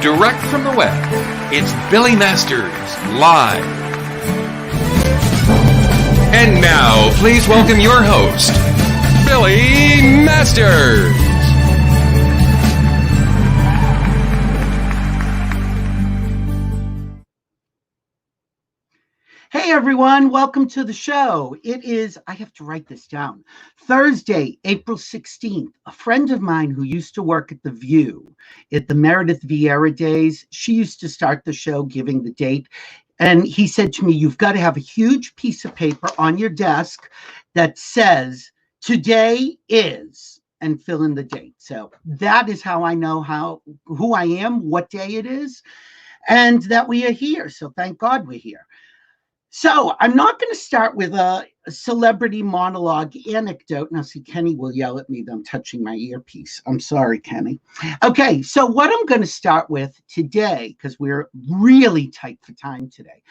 direct from the web, it's Billy Masters Live. And now, please welcome your host, Billy Masters. Hey everyone, welcome to the show. It is, I have to write this down, Thursday, April 16th. A friend of mine who used to work at The View at the Meredith Vieira days, she used to start the show giving the date. And he said to me, you've got to have a huge piece of paper on your desk that says, today is, and fill in the date. So that is how I know who I am, what day it is, and that we are here. So thank God we're here. So I'm not going to start with a celebrity monologue anecdote. Now, see, Kenny will yell at me that I'm touching my earpiece. I'm sorry, Kenny. Okay, so what I'm going to start with today, because we're really tight for time today,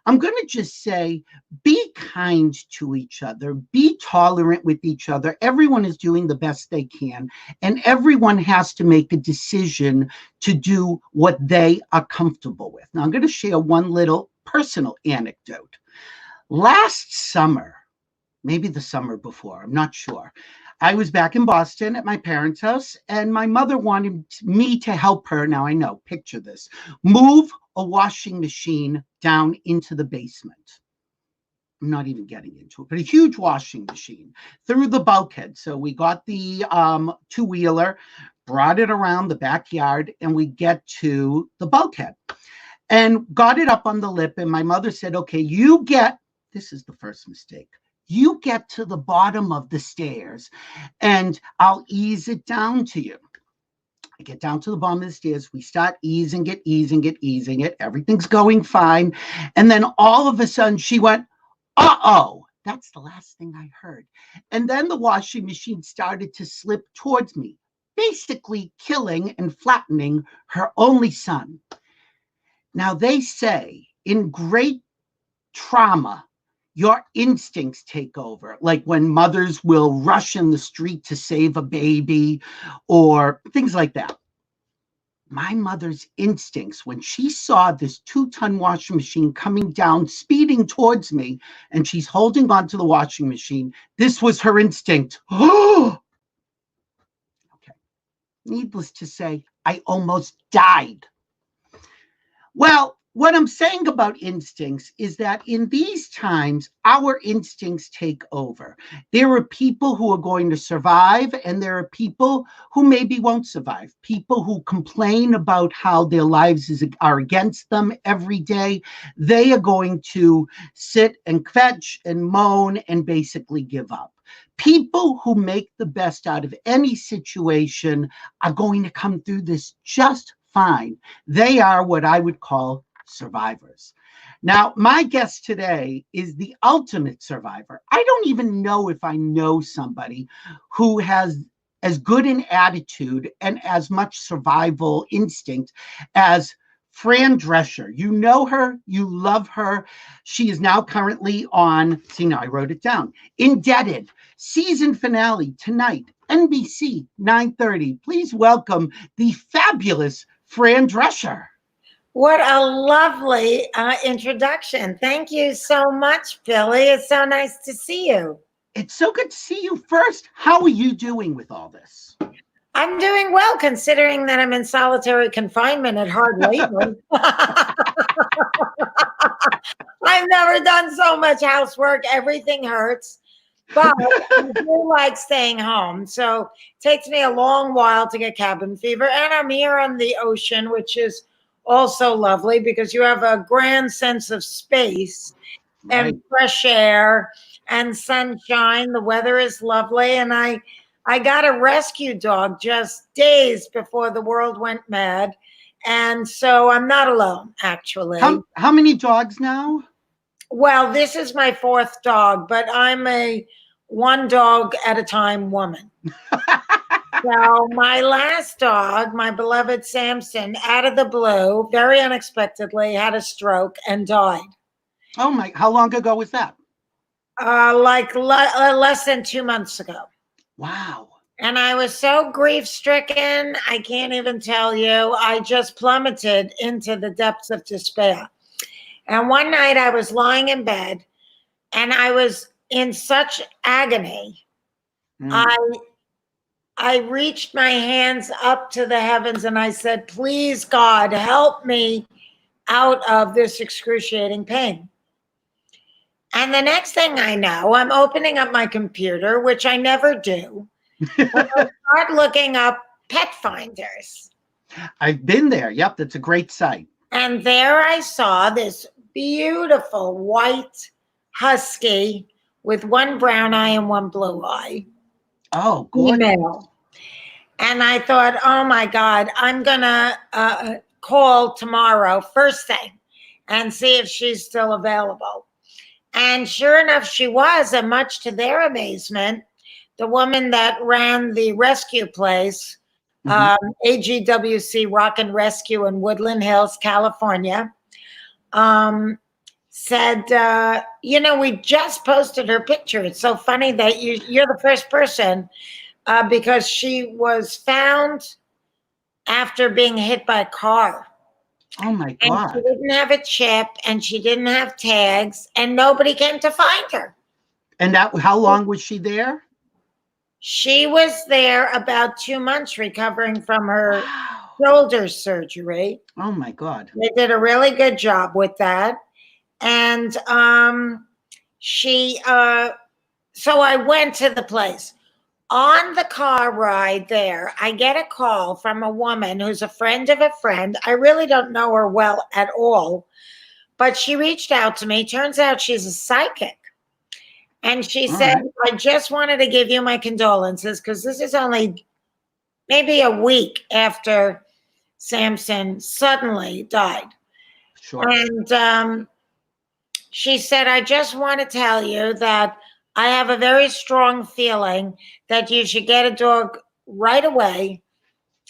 I'm going to just say, be kind to each other, be tolerant with each other. Everyone is doing the best they can, and everyone has to make a decision to do what they are comfortable with. Now, I'm going to share one little personal anecdote. Last summer, maybe the summer before, I'm not sure, I was back in Boston at my parents' house, and my mother wanted me to help her. Now I know, picture this, move a washing machine down into the basement. I'm not even getting into it, but a huge washing machine through the bulkhead. So we got the two-wheeler, brought it around the backyard, and we get to the bulkhead. And got it up on the lip, and my mother said, okay, this is the first mistake. You get to the bottom of the stairs, and I'll ease it down to you. I get down to the bottom of the stairs. We start easing it. Everything's going fine. And then all of a sudden she went, uh-oh. That's the last thing I heard. And then the washing machine started to slip towards me, basically killing and flattening her only son. Now, they say in great trauma, your instincts take over, like when mothers will rush in the street to save a baby or things like that. My mother's instincts, when she saw this 2-ton washing machine coming down, speeding towards me, and she's holding on to the washing machine, this was her instinct. Oh! Okay. Needless to say, I almost died. Well, what I'm saying about instincts is that in these times, our instincts take over. There are people who are going to survive, and there are people who maybe won't survive. People who complain about how their lives are against them every day. They are going to sit and kvetch and moan and basically give up. People who make the best out of any situation are going to come through this just fine. They are what I would call survivors. Now, my guest today is the ultimate survivor. I don't even know if I know somebody who has as good an attitude and as much survival instinct as Fran Drescher. You know her, you love her. She is now currently on, see now I wrote it down, Indebted, season finale tonight, NBC 9:30. Please welcome the fabulous Fran Drescher. What a lovely introduction. Thank you so much, Billy. It's so nice to see you. It's so good to see you. First, how are you doing with all this? I'm doing well, considering that I'm in solitary confinement at hard labor. I've never done so much housework. Everything hurts. But I do like staying home. So it takes me a long while to get cabin fever. And I'm here on the ocean, which is also lovely because you have a grand sense of space and fresh air and sunshine. The weather is lovely. And I got a rescue dog just days before the world went mad. And so I'm not alone, actually. How many dogs now? Well, this is my 4th dog, but I'm a one dog at a time woman. So my last dog, my beloved Samson, out of the blue, very unexpectedly, had a stroke and died. Oh my, how long ago was that? Less than 2 months ago. Wow. And I was so grief-stricken, I can't even tell you. I just plummeted into the depths of despair. And one night I was lying in bed and I was in such agony. I reached my hands up to the heavens and I said, please, God, help me out of this excruciating pain. And the next thing I know, I'm opening up my computer, which I never do. And I start looking up pet finders. I've been there. Yep, that's a great site. And there I saw this beautiful white husky with one brown eye and one blue eye. Oh, good. Female. And I thought, oh my God, I'm going to call tomorrow, first thing, and see if she's still available. And sure enough, she was. And much to their amazement, the woman that ran the rescue place, AGWC Rock and Rescue in Woodland Hills, California, said, we just posted her picture. It's so funny that you're the first person because she was found after being hit by a car. Oh my God. And she didn't have a chip and she didn't have tags and nobody came to find her. And how long was she there? She was there about 2 months recovering from her shoulder surgery. Oh my God. They did a really good job with that. And so I went to the place. On the car ride there, I get a call from a woman who's a friend of a friend. I really don't know her well at all, but she reached out to me. Turns out she's a psychic. And she said, I just wanted to give you my condolences because this is only maybe a week after Samson suddenly died. Sure. And she said, I just want to tell you that I have a very strong feeling that you should get a dog right away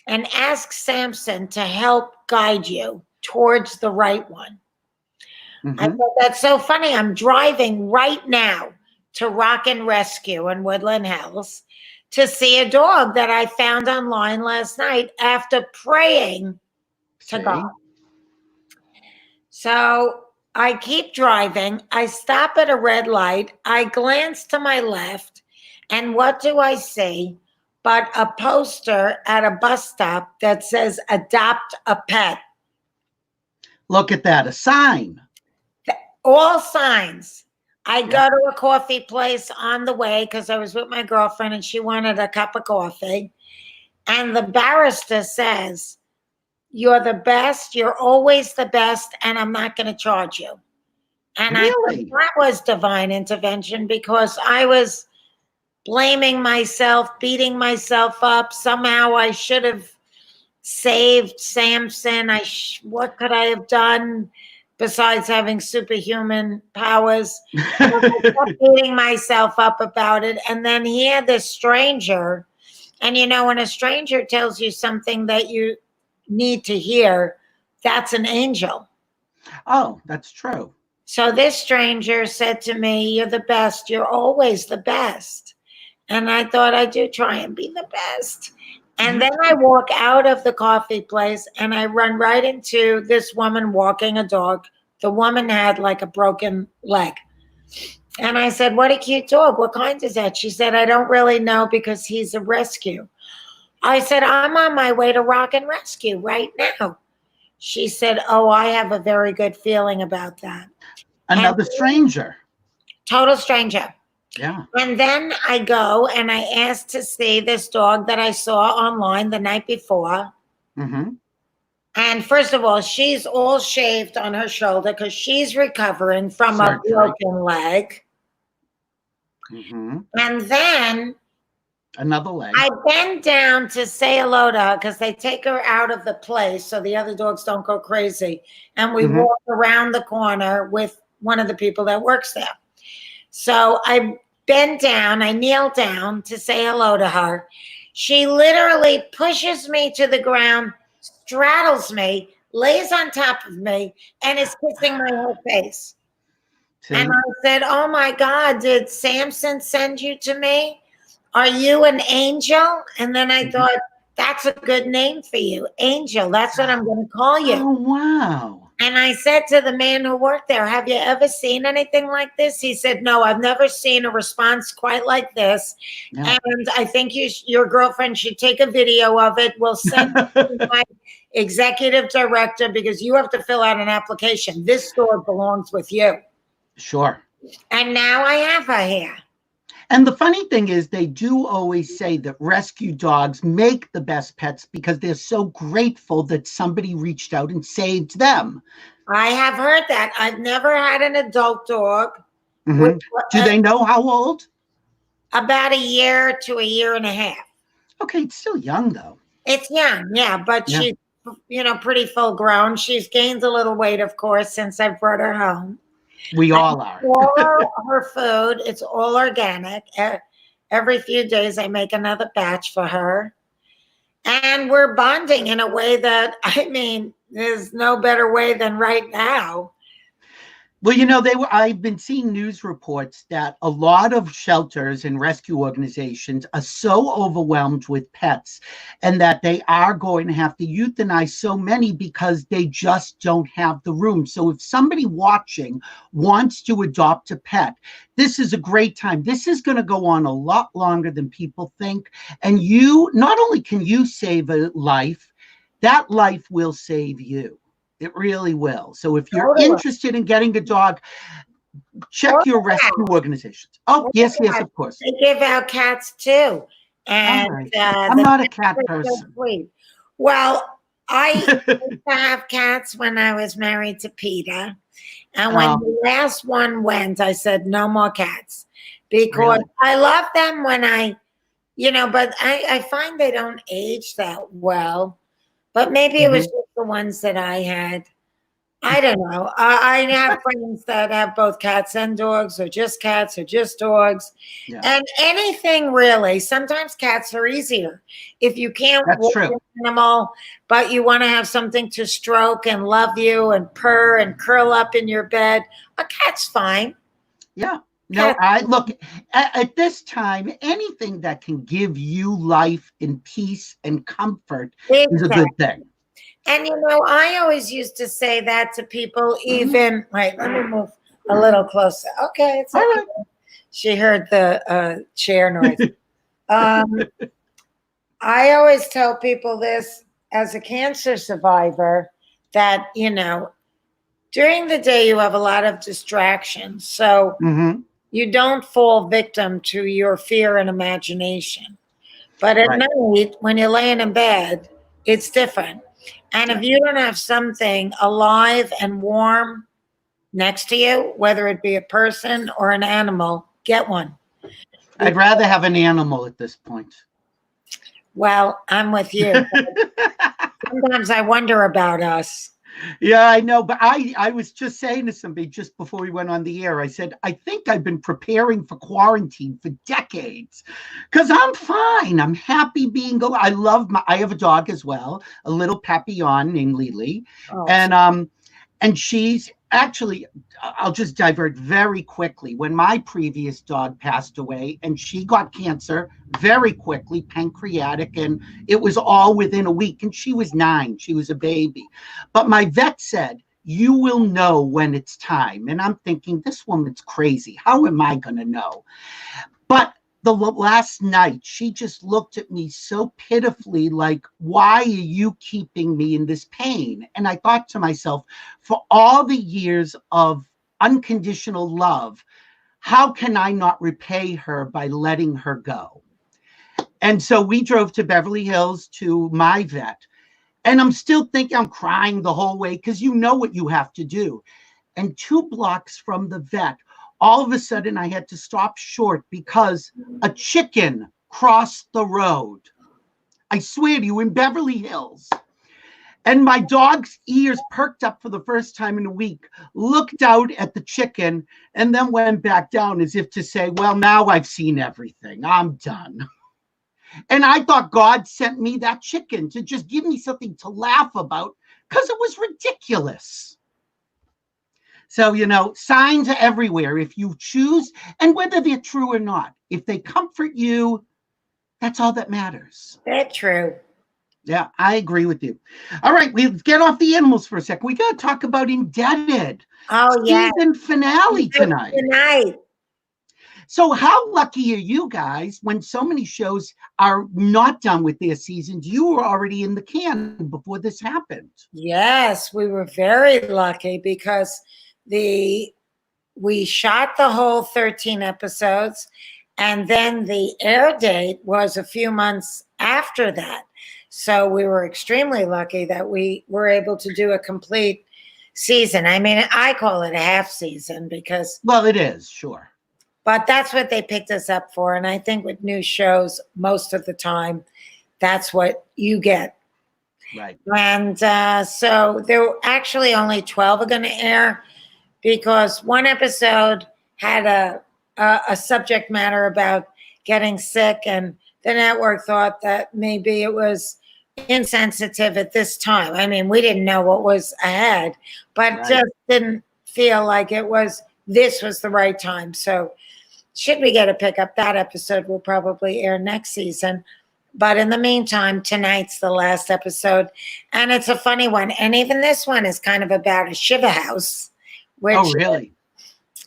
and ask Samson to help guide you towards the right one. I thought that's so funny. I'm driving right now to Rock and Rescue in Woodland Hills to see a dog that I found online last night after praying to God. So I keep driving. I stop at a red light. I glance to my left, and what do I see but a poster at a bus stop that says, adopt a pet. Look at that, a sign. All signs. I go to a coffee place on the way because I was with my girlfriend and she wanted a cup of coffee. And the barrister says, you're the best, you're always the best, and I'm not going to charge you. And Really? I thought that was divine intervention because I was blaming myself, beating myself up. Somehow I should have saved Samson. What could I have done besides having superhuman powers? I kept beating myself up about it. And then here, this stranger, and when a stranger tells you something that you need to hear, that's an angel. Oh, that's true. So this stranger said to me, you're the best. You're always the best. And I thought I do try and be the best. And then I walk out of the coffee place and I run right into this woman walking a dog. The woman had like a broken leg. And I said, what a cute dog. What kind is that? She said, I don't really know because he's a rescue. I said, I'm on my way to Rock and Rescue right now. She said, oh, I have a very good feeling about that. Another stranger. Total stranger. Yeah. And then I go and I ask to see this dog that I saw online the night before. And first of all, she's all shaved on her shoulder because she's recovering from a broken leg. And then another leg. I bend down to say hello to her because they take her out of the place so the other dogs don't go crazy. And we walk around the corner with one of the people that works there. So I bend down, I kneel down to say hello to her. She literally pushes me to the ground, straddles me, lays on top of me, and is kissing my whole face. And I said, oh my God, did Samson send you to me? are you an angel? And then I thought, that's a good name for you, Angel. That's what I'm going to call you. Oh, wow. And I said to the man who worked there, have you ever seen anything like this? He said, no, I've never seen a response quite like this. Yeah. And I think your girlfriend should take a video of it. We'll send it to my executive director because you have to fill out an application. This store belongs with you. Sure. And now I have her here. And the funny thing is, they do always say that rescue dogs make the best pets because they're so grateful that somebody reached out and saved them. I have heard that. I've never had an adult dog. Mm-hmm. Do they know how old? About a year to a year and a half. Okay, it's still young, though. It's young, yeah, but she's, pretty full grown. She's gained a little weight, of course, since I brought her home. We all are. All her food, it's all organic. Every few days I make another batch for her. And we're bonding in a way that, there's no better way than right now. Well, I've been seeing news reports that a lot of shelters and rescue organizations are so overwhelmed with pets and that they are going to have to euthanize so many because they just don't have the room. So if somebody watching wants to adopt a pet, this is a great time. This is going to go on a lot longer than people think. And not only can you save a life, that life will save you. It really will. So if you're interested in getting a dog, check your rescue organizations. Oh, yes, of course. They give out cats too. And right. I'm not a cat person. Well, I used to have cats when I was married to Peter. And when the last one went, I said, no more cats. Because I love them when but I find they don't age that well. But maybe it was just the ones that I had. I don't know. I have friends that have both cats and dogs, or just cats, or just dogs. Yeah. And anything really. Sometimes cats are easier. If you can't walk an animal, but you want to have something to stroke and love you and purr and curl up in your bed, a cat's fine. Yeah. No, look, at this time, anything that can give you life and peace and comfort is a good thing. And, I always used to say that to people, even, wait, let me move a little closer. Okay, it's okay. Right. She heard the chair noise. I always tell people this as a cancer survivor that, during the day you have a lot of distractions. So you don't fall victim to your fear and imagination. But at night, when you're laying in bed, it's different. And if you don't have something alive and warm next to you, whether it be a person or an animal, get one. I'd rather have an animal at this point. Well, I'm with you. Sometimes I wonder about us. Yeah, I know. But I was just saying to somebody just before we went on the air, I said, I think I've been preparing for quarantine for decades because I'm fine. I'm happy being I have a dog as well, a little papillon named Lily. Oh. And she's actually, I'll just divert very quickly. When my previous dog passed away and she got cancer very quickly, pancreatic, and it was all within a week. And she was 9. She was a baby. But my vet said, you will know when it's time. And I'm thinking, this woman's crazy. How am I going to know? But the last night, she just looked at me so pitifully, like, why are you keeping me in this pain? And I thought to myself, for all the years of unconditional love, how can I not repay her by letting her go? And so we drove to Beverly Hills to my vet. And I'm still thinking, I'm crying the whole way because you know what you have to do. And 2 blocks from the vet, all of a sudden I had to stop short because a chicken crossed the road. I swear to you, in Beverly Hills. And my dog's ears perked up for the first time in a week, looked out at the chicken, and then went back down as if to say, well, now I've seen everything. I'm done. And I thought God sent me that chicken to just give me something to laugh about because it was ridiculous. So, signs are everywhere if you choose, and whether they're true or not. If they comfort you, That's all that matters. That's true. Yeah, I agree with you. All right, we get off the animals for a second. We got to talk about Indebted. Oh, yeah. Season finale tonight. Tonight. So how lucky are you guys when so many shows are not done with their seasons? You were already in the can before this happened. Yes, we were very lucky because we shot the whole 13 episodes, and then the air date was a few months after that. So we were extremely lucky that we were able to do a complete season. I mean, I call it a half season because... Well, it is, sure. But that's what they picked us up for. And I think with new shows, most of the time, that's what you get. Right. And so there were actually only 12 are going to air because one episode had a subject matter about getting sick, and the network thought that maybe it was insensitive at this time. I mean, we didn't know what was ahead, but just didn't feel like this was the right time. So should we get a pickup, that episode will probably air next season. But in the meantime, tonight's the last episode, and it's a funny one. And even this one is kind of about a shiva house, which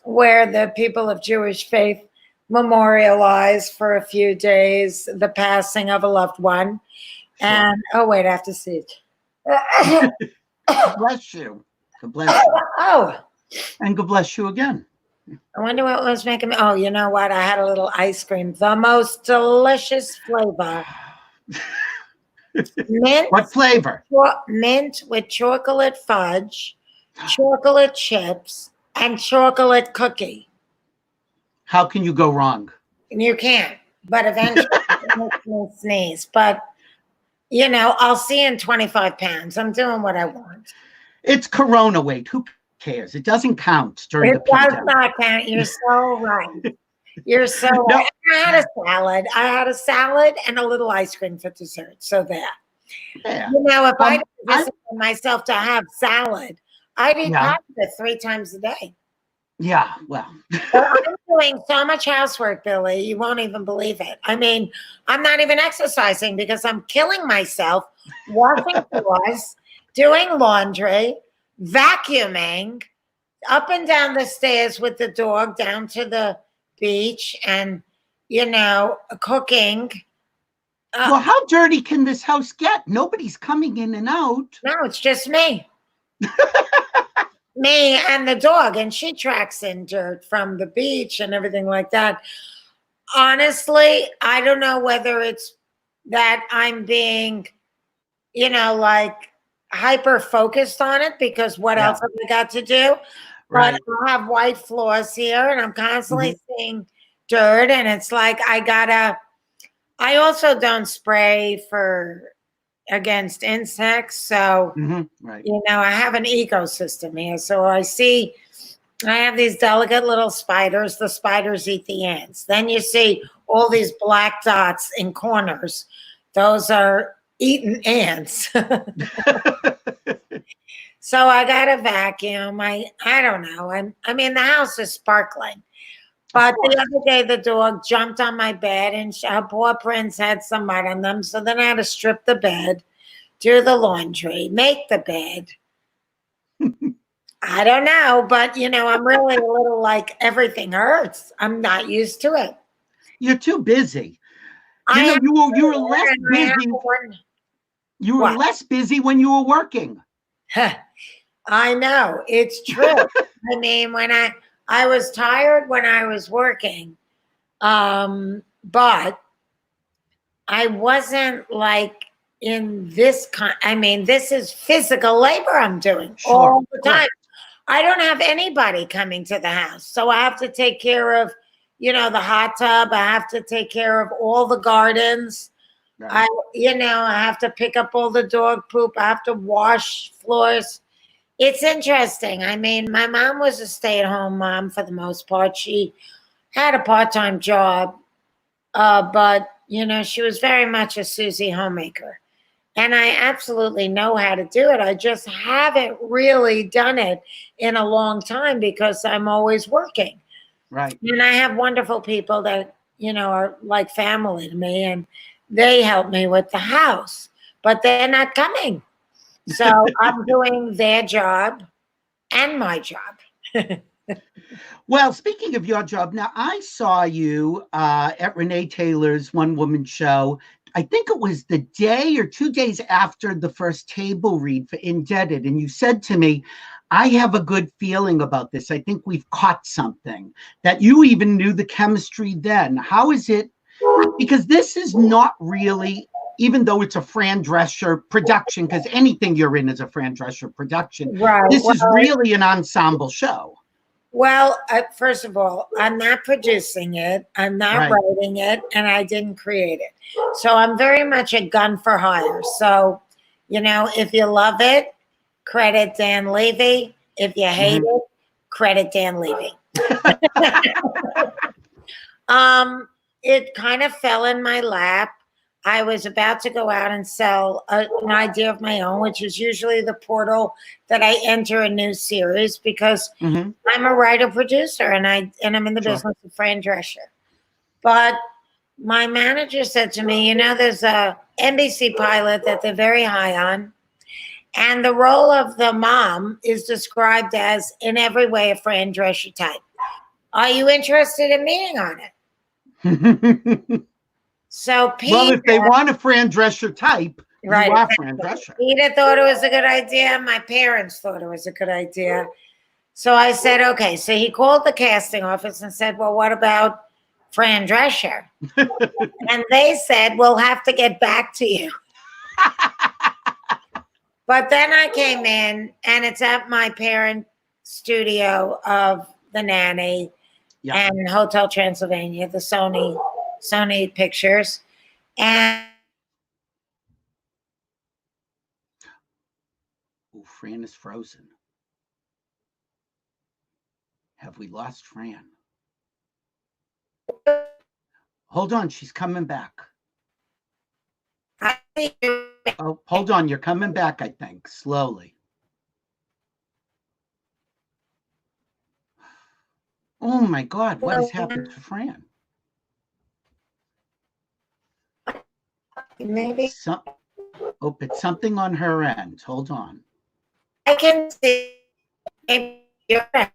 where the people of Jewish faith memorialize for a few days the passing of a loved one. Sure. And I have to see it. God bless you. God bless you. Oh. And God bless you again. I wonder what was making me. Oh, you know what? I had a little ice cream. The most delicious flavor. Mint. What flavor? Mint with chocolate fudge, chocolate chips, and chocolate cookie. How can you go wrong? You can't. But eventually it makes me sneeze. But, you know, I'll see in 25 pounds. I'm doing what I want. It's Corona weight. Who cares? It doesn't count during the pandemic. It does not count. You're so right. You're so right. I had a salad. I had a salad and a little ice cream for dessert. So there. Yeah. You know, if I didn't discipline myself to have salad, I'd eat pasta 3 times a day. Yeah, well. I'm doing so much housework, Billy. You won't even believe it. I mean, I'm not even exercising because I'm killing myself, washing floors, doing laundry, vacuuming, up and down the stairs with the dog down to the beach, and, you know, cooking. Well, how dirty can this house get? Nobody's coming in and out. No, it's just me. Me and the dog, and she tracks in dirt from the beach and everything like that. Honestly, I don't know whether it's that I'm being, you know, like hyper focused on it because what else have I got to do? Right. But I have white floors here and I'm constantly seeing dirt, and it's like I also don't spray against insects. So, you know, I have an ecosystem here. So I have these delicate little spiders. The spiders eat the ants. Then you see all these black dots in corners. Those are eating ants. So I got a vacuum. I don't know. I mean, the house is sparkling. But the other day, the dog jumped on my bed, and her paw prints had some mud on them. So then I had to strip the bed, do the laundry, make the bed. I don't know, but, you know, I'm really a little like everything hurts. I'm not used to it. You're too busy. You were less busy. You were less busy when you were working. I know. It's true. I mean, when I was tired when I was working, but I wasn't like in this I mean, this is physical labor I'm doing all the time. I don't have anybody coming to the house. So I have to take care of, you know, the hot tub. I have to take care of all the gardens. Right. I have to pick up all the dog poop. I have to wash floors. It's interesting. I mean, my mom was a stay-at-home mom for the most part. She had a part-time job, but, you know, she was very much a Susie homemaker. And I absolutely know how to do it. I just haven't really done it in a long time because I'm always working. Right. And I have wonderful people that, you know, are like family to me. And they help me with the house, but they're not coming. So I'm doing their job and my job. Well, speaking of your job, now I saw you at Renee Taylor's one-woman show. I think it was the day or 2 days after the first table read for Indebted. And you said to me, I have a good feeling about this. I think we've caught something, that you even knew the chemistry then. How is it? Because this is not really, even though it's a Fran Drescher production, because anything you're in is a Fran Drescher production, Right. this is really an ensemble show. Well, first of all, I'm not producing it, I'm not writing it, and I didn't create it. So I'm very much a gun for hire. So, you know, if you love it, credit Dan Levy. If you hate it, credit Dan Levy. It kind of fell in my lap. I was about to go out and sell an idea of my own, which is usually the portal that I enter a new series, because I'm a writer producer and I'm in the business of Fran Drescher. But my manager said to me, you know, there's a NBC pilot that they're very high on, and the role of the mom is described as in every way a Fran Drescher type. Are you interested in meeting on it? So Peter, well, if they want a Fran Drescher type, you are Fran Drescher. Peter thought it was a good idea. My parents thought it was a good idea. So I said, okay. So he called the casting office and said, well, what about Fran Drescher? And they said, we'll have to get back to you. But then I came in, and it's at my parent studio of the Nanny and Hotel Transylvania, the Sony Pictures. And Fran is frozen. Have we lost Fran? Hold on, she's coming back. Oh, hold on, you're coming back, I think, slowly. Oh my God, what has happened to Fran? Maybe it's something on her end. Hold on. I can see. Maybe you're right.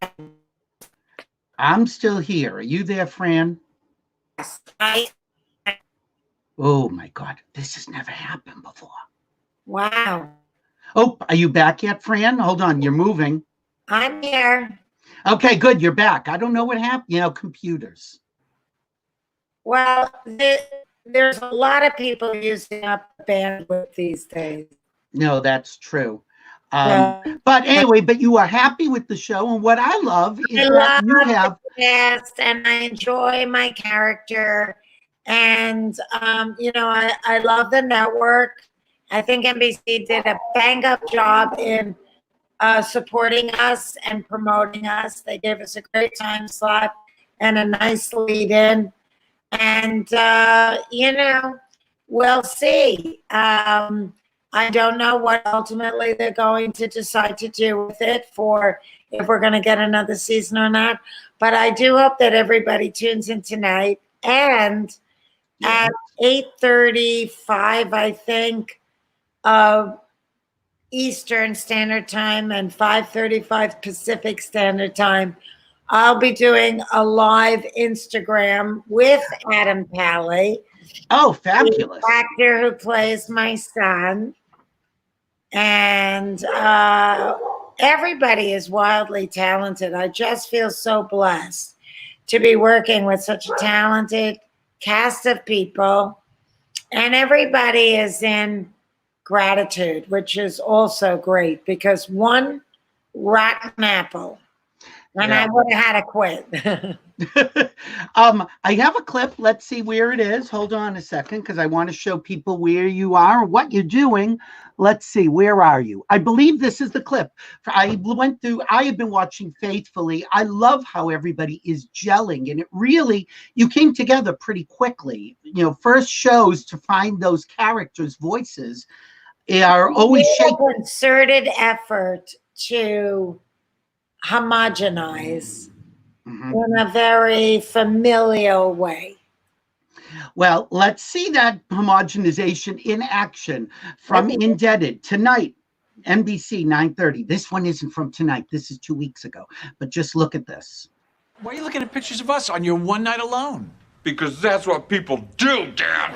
I'm still here. Are you there, Fran? Yes, oh my God, this has never happened before. Wow. Oh, are you back yet, Fran? Hold on, you're moving. I'm here. Okay, good, you're back. I don't know what happened. You know, computers. Well, there's a lot of people using up bandwidth these days. No, that's true. But anyway, but you are happy with the show, and what I love is that you have cast, and I enjoy my character, and you know, I love the network. I think NBC did a bang-up job in supporting us and promoting us. They gave us a great time slot and a nice lead-in, and you know, we'll see. I don't know what ultimately they're going to decide to do with it, for if we're going to get another season or not. But I do hope that everybody tunes in tonight. And at 8:35, I think, of Eastern Standard Time and 5:35 Pacific Standard Time, I'll be doing a live Instagram with Adam Pally. Oh, fabulous. The actor who plays my son. And everybody is wildly talented. I just feel so blessed to be working with such a talented cast of people. And everybody is in gratitude, which is also great, because one rotten apple, and I would have had to quit. I have a clip. Let's see where it is. Hold on a second, because I want to show people where you are, what you're doing. Let's see, where are you? I believe this is the clip. I went through, I have been watching faithfully. I love how everybody is gelling, and it really, you came together pretty quickly. You know, first shows to find those characters' voices are always shaking. Concerted effort to homogenize in a very familial way. Well, let's see that homogenization in action from Indebted tonight, NBC 9:30. This one isn't from tonight. This is 2 weeks ago. But just look at this. Why are you looking at pictures of us on your one night alone? Because that's what people do, Dad.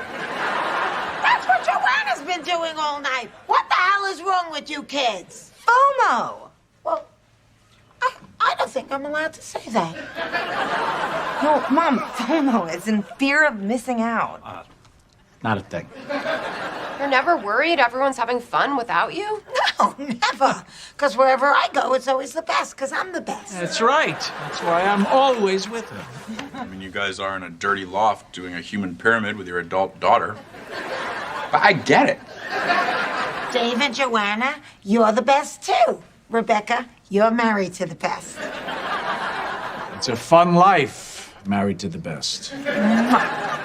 That's what Joanna's been doing all night. What the hell is wrong with you kids? FOMO. Well, I don't think I'm allowed to say that. No, Mom, FOMO is in fear of missing out. Not a thing. You're never worried everyone's having fun without you? No, never. Because wherever I go, it's always the best, because I'm the best. That's right. That's why I'm always with her. I mean, you guys are in a dirty loft doing a human pyramid with your adult daughter. But I get it. Dave and Joanna, you're the best, too. Rebecca, you're married to the best. It's a fun life, married to the best.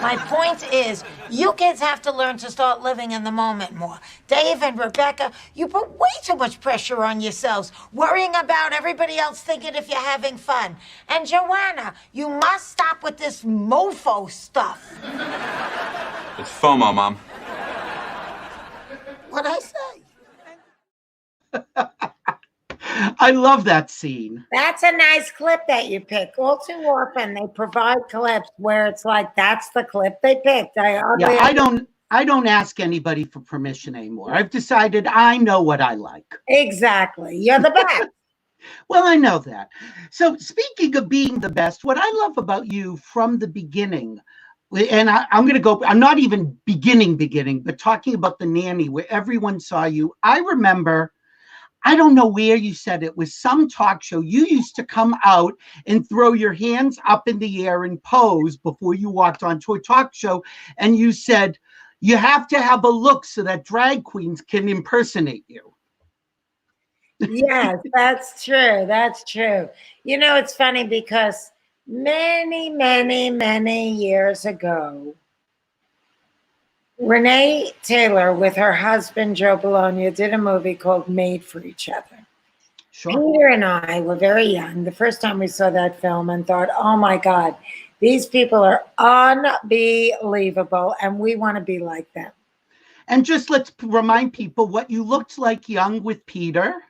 My point is, you kids have to learn to start living in the moment more. Dave and Rebecca, you put way too much pressure on yourselves, worrying about everybody else thinking if you're having fun. And Joanna, you must stop with this mofo stuff. It's FOMO, Mom. What'd I say? I love that scene. That's a nice clip that you pick. All too often, they provide clips where it's like, that's the clip they picked. I don't ask anybody for permission anymore. I've decided I know what I like. Exactly. You're the best. Well, I know that. So speaking of being the best, what I love about you from the beginning, and I'm going to go, I'm not even beginning, but talking about the Nanny where everyone saw you. I remember, I don't know where you said it was some talk show. You used to come out and throw your hands up in the air and pose before you walked onto a talk show. And you said, you have to have a look so that drag queens can impersonate you. Yes, that's true. That's true. You know, it's funny because many years ago, Renee Taylor with her husband, Joe Bologna, did a movie called Made for Each Other. Sure. Peter and I were very young the first time we saw that film and thought, oh my God, these people are unbelievable and we want to be like them. And just let's remind people what you looked like young with Peter.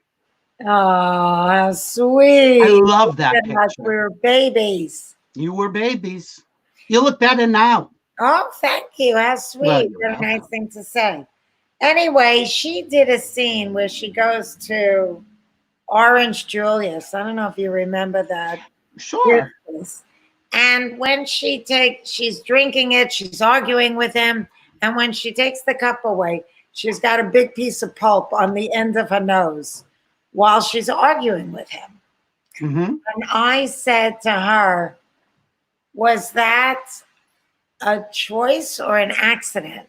Oh, how sweet. I love that picture. We were babies. You were babies. You look better now. Oh, thank you. How sweet. Well, What a nice thing to say. Anyway, she did a scene where she goes to Orange Julius. I don't know if you remember that. Sure. And when she's drinking it, she's arguing with him. And when she takes the cup away, she's got a big piece of pulp on the end of her nose while she's arguing with him. Mm-hmm. And I said to her, was that a choice or an accident?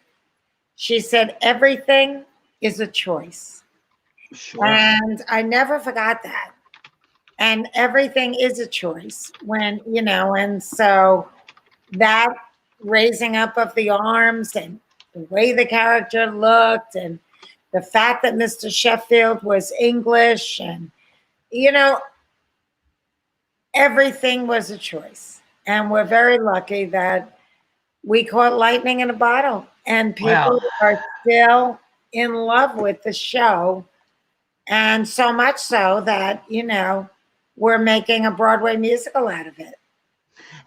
She said, everything is a choice. Sure. And I never forgot that. And everything is a choice when, you know, and so that raising up of the arms and the way the character looked and the fact that Mr. Sheffield was English and, you know, everything was a choice. And we're very lucky that we caught lightning in a bottle and people are still in love with the show. And so much so that, you know, we're making a Broadway musical out of it.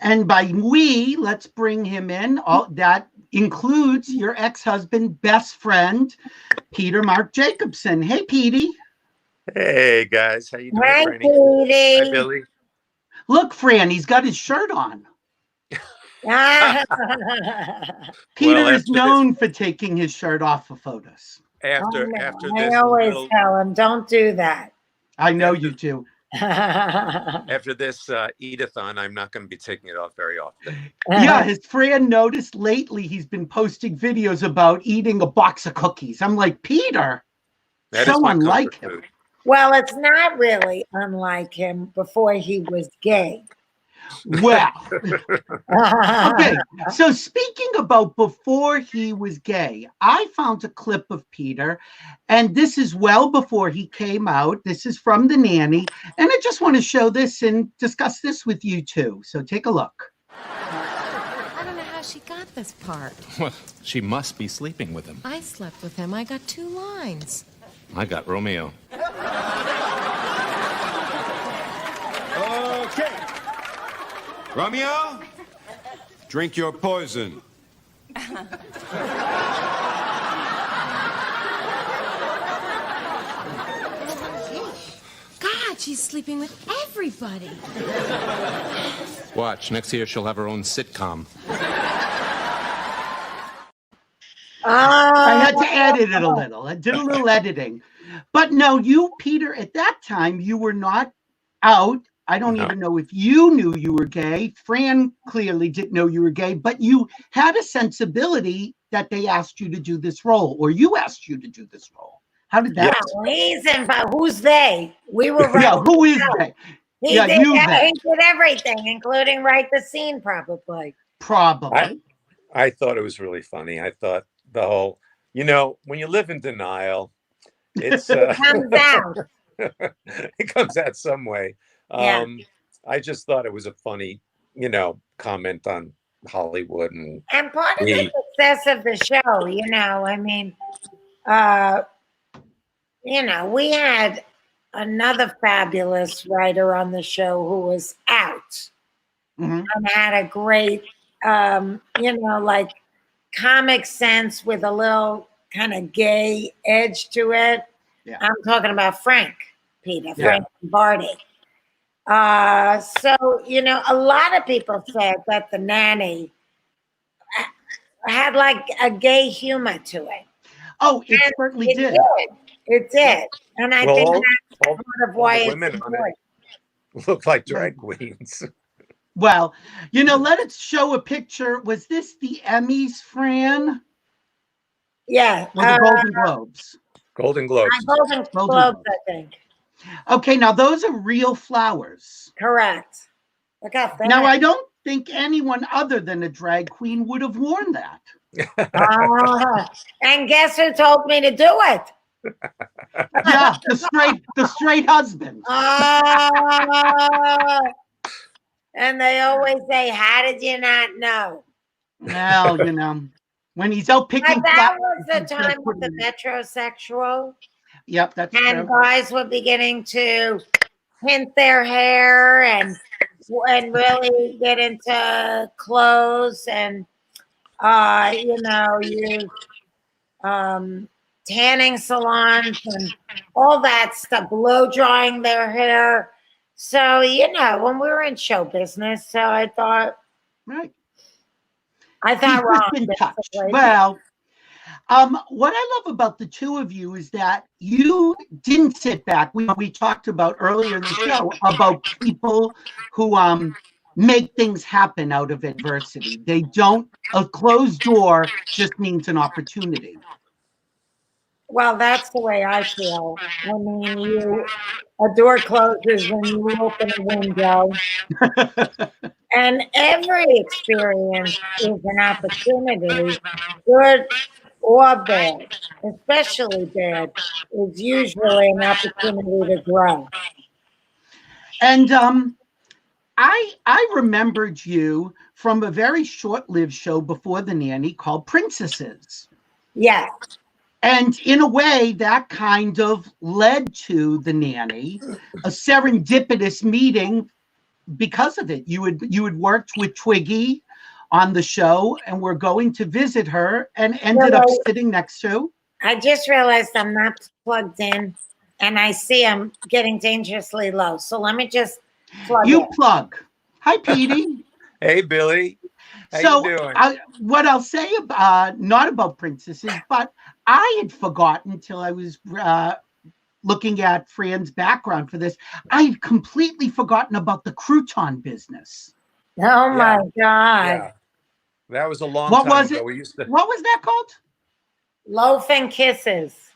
And by we, let's bring him in. All that includes your ex-husband, best friend, Peter Marc Jacobson. Hey, Petey. Hey, guys. How you doing, Hi, Franny? Petey. Hi, Billy. Look, Fran, he's got his shirt on. Peter is known for taking his shirt off for photos. After I always tell him, don't do that. I know you do. After this eat-a-thon, I'm not going to be taking it off very often. Yeah, has Fran noticed lately he's been posting videos about eating a box of cookies? I'm like, Peter, That is so my unlike comfort him. food. Well, it's not really unlike him before he was gay. Well, okay. So speaking about before he was gay, I found a clip of Peter, and this is well before he came out. This is from The Nanny, and I just want to show this and discuss this with you too. So take a look. I don't know how she got this part. Well, she must be sleeping with him. I slept with him. I got 2 lines. I got Romeo. Okay. Romeo, drink your poison. God, she's sleeping with everybody. Watch, next year she'll have her own sitcom. I had to edit it a little. I did a little editing. But no, you, Peter, at that time, you were not out. I don't even know if you knew you were gay. Fran clearly didn't know you were gay, but you had a sensibility that they asked you to do this role, or you asked you to do this role. How did that? Who's they? We were right. Yeah, who is they? He Yeah, did, you he they. did everything, including write the scene, probably. Probably. I thought it was really funny. I thought the whole, when you live in denial, it's Comes out. it comes out some way. Yeah. I just thought it was a funny, comment on Hollywood and part of the success of the show, we had another fabulous writer on the show who was out and had a great, like comic sense with a little kind of gay edge to it. Yeah. I'm talking about Frank Barty. So, a lot of people said that the Nanny had like a gay humor to it. Oh, it certainly did. It did. And I think that's part of why it's women on important. it look like drag queens. Well, let us show a picture. Was this the Emmys, Fran? Yeah. Or the Golden Globes? Golden Globes. Golden Globes, I think. Okay, now those are real flowers. Correct. Look how thin. Now, I don't think anyone other than a drag queen would have worn that. And guess who told me to do it? Yeah, the straight husband. And they always say, "How did you not know?" Well, when he's out picking. But that was the time of the metrosexual. Yep, that's and true. guys were beginning to hint their hair and really get into clothes and tanning salons and all that stuff, blow drying their hair. So when we were in show business, so I thought right. wrong. In touch. Well, what I love about the two of you is that you didn't sit back. We talked about earlier in the show about people who make things happen out of adversity. They don't. A closed door just means an opportunity. Well, that's the way I feel. I mean, a door closes when you open a window. And every experience is an opportunity, good or bad, especially bad, is usually an opportunity to grow. And I remembered you from a very short-lived show before the Nanny called Princesses. Yes. And in a way, that kind of led to the Nanny, a serendipitous meeting because of it. You had worked with Twiggy on the show and were going to visit her and ended up sitting next to. I just realized I'm not plugged in and I see I'm getting dangerously low. So let me just plug in. Plug. Hi, Petey. Hey, Billy. How you doing? What I'll say about, not about Princesses, but I had forgotten until I was looking at Fran's background for this. I had completely forgotten about the crouton business. Oh my God. Yeah. That was a long time ago. What was that called? Loaf and Kisses.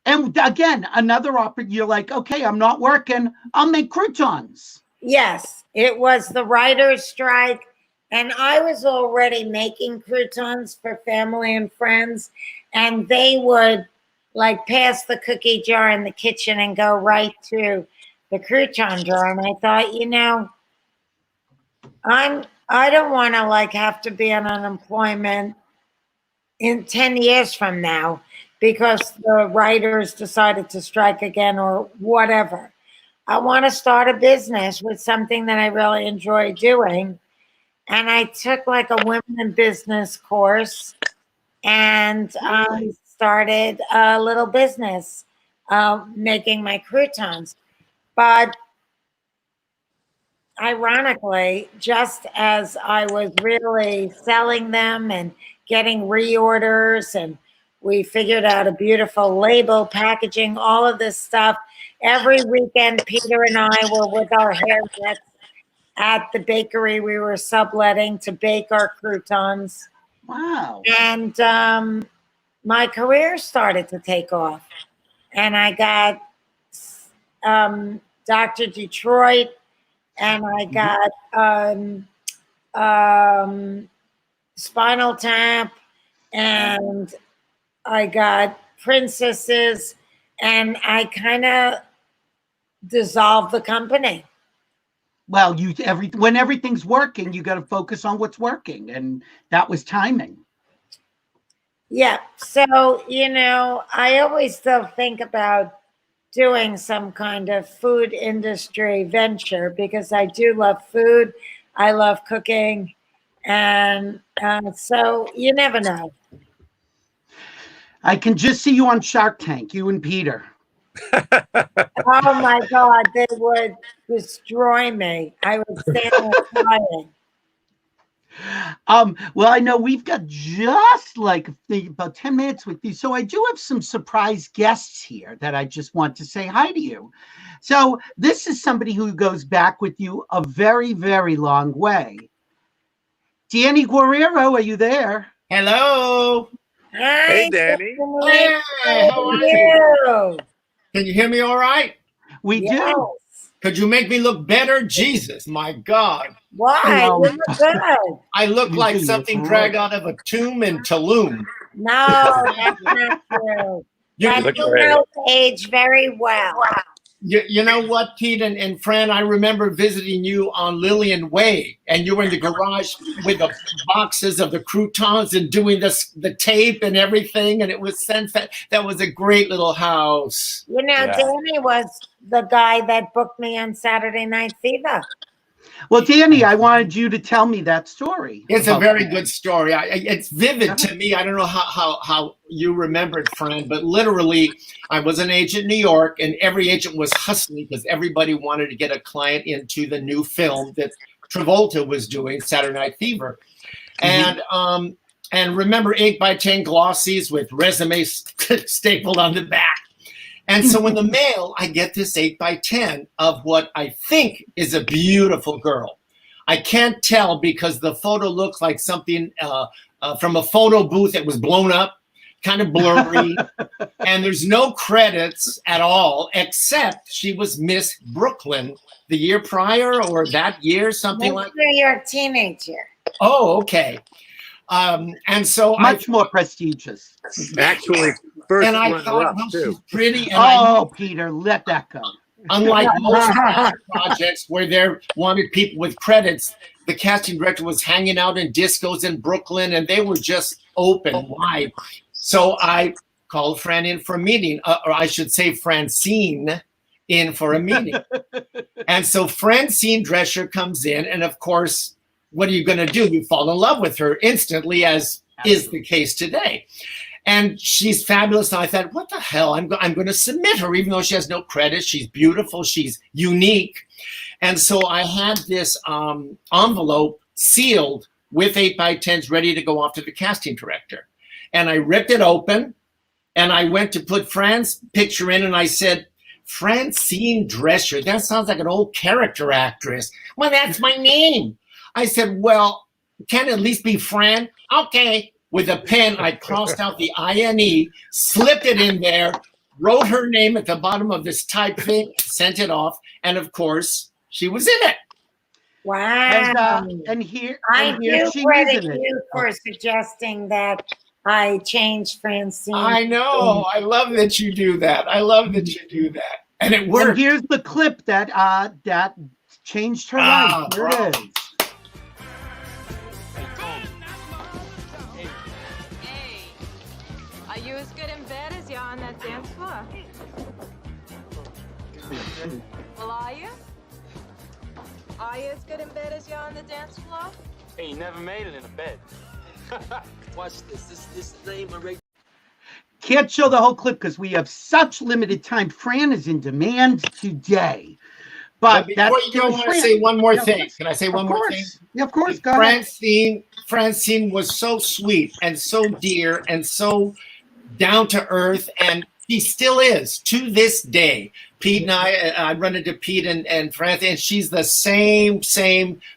And again, another opportunity. You're like, okay, I'm not working. I'll make croutons. Yes, it was the writer's strike. And I was already making croutons for family and friends. And they would like pass the cookie jar in the kitchen and go right to the crouton jar. And I thought, I don't want to like have to be on unemployment in 10 years from now because the writers decided to strike again or whatever. I want to start a business with something that I really enjoy doing. And I took like a women in business course and I started a little business making my croutons. But ironically, just as I was really selling them and getting reorders, and we figured out a beautiful label, packaging, all of this stuff, every weekend, Peter and I were with our hairnets at the bakery we were subletting to bake our croutons. Wow. And my career started to take off. And I got Dr. Detroit, and I got Spinal Tap, and I got Princesses, and I kind of dissolved the company. Well, when everything's working, you got to focus on what's working, and that was timing. Yeah. So, you know, I always still think about doing some kind of food industry venture because I do love food. I love cooking. And so you never know. I can just see you on Shark Tank, you and Peter. Oh my God, they would destroy me. I would stand there crying. Well, I know we've got just like about 10 minutes with you. So I do have some surprise guests here that I just want to say hi to you. So this is somebody who goes back with you a very, very long way. Danny Guerrero, are you there? Hello. Hi, Hey, Danny. Hey, how are you? Can you hear me all right? We do. Could you make me look better? Jesus, my God. Why? You look good. I look like something dragged out of a tomb in Tulum. No, that's not true. You But look you great. know age very well. You know what, Pete and Fran, I remember visiting you on Lillian Way, and you were in the garage with the boxes of the croutons and doing the tape and everything, and it was that was a great little house. You know, Yeah. Danny was the guy that booked me on Saturday Night Fever. Well, Danny, I wanted you to tell me that story. It's a about very that. good story. It's vivid to me. I don't know how you remember it, Fran, but literally, I was an agent in New York, and every agent was hustling because everybody wanted to get a client into the new film that Travolta was doing, Saturday Night Fever. And remember 8x10 glossies with resumes stapled on the back. And so in the mail, I get this 8x10 of what I think is a beautiful girl. I can't tell because the photo looks like something from a photo booth that was blown up, kind of blurry. And there's no credits at all, except she was Miss Brooklyn the year prior or that year, something like that. You're a teenager. Oh, okay. And so much more prestigious. Actually, first and I runner thought, up, well, too. she's pretty. And Peter, let that go. Unlike most projects where they wanted people with credits, the casting director was hanging out in discos in Brooklyn, and they were just open wide. So I called Fran in for a meeting, or I should say Francine in for a meeting. And so Francine Drescher comes in, and of course, what are you going to do? You fall in love with her instantly, as is the case today. And she's fabulous. And I thought, what the hell? I'm going to submit her, even though she has no credit. She's beautiful. She's unique. And so I had this envelope sealed with 8x10s ready to go off to the casting director. And I ripped it open, and I went to put Fran's picture in, and I said, Francine Drescher, that sounds like an old character actress. Well, that's my name. I said, well, can it at least be Fran? Okay. With a pen, I crossed out the INE, slipped it in there, wrote her name at the bottom of this type thing, sent it off, and of course, she was in it. Wow. And here I here do she credit is in it. you for suggesting that I changed Francine. I know. I love that you do that. I love that you do that. And it worked. And here's the clip that changed her life. Here it is. Well, are you? Are you as good in bed as you are on the dance floor? Hey, you never made it in a bed. Watch this. This is the name of Can't show the whole clip because we have such limited time. Fran is in demand today. But before you go, I want to say one more thing. Can I say one more thing? Yeah, of course. Go ahead. Francine was so sweet and so dear and so down to earth, and she still is to this day. Pete and I run into Pete and Francine, and she's the same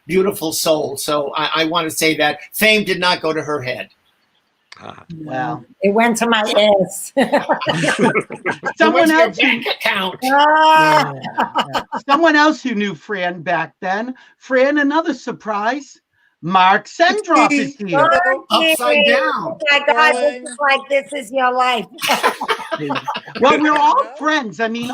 beautiful soul. So I want to say that fame did not go to her head. Wow. It went to my ass. Someone else bank account. Someone else who knew Fran back then. Fran, another surprise. Mark Sendroff is here. Upside down. Oh my God, this is like this is your life. Well, we're all friends. I mean,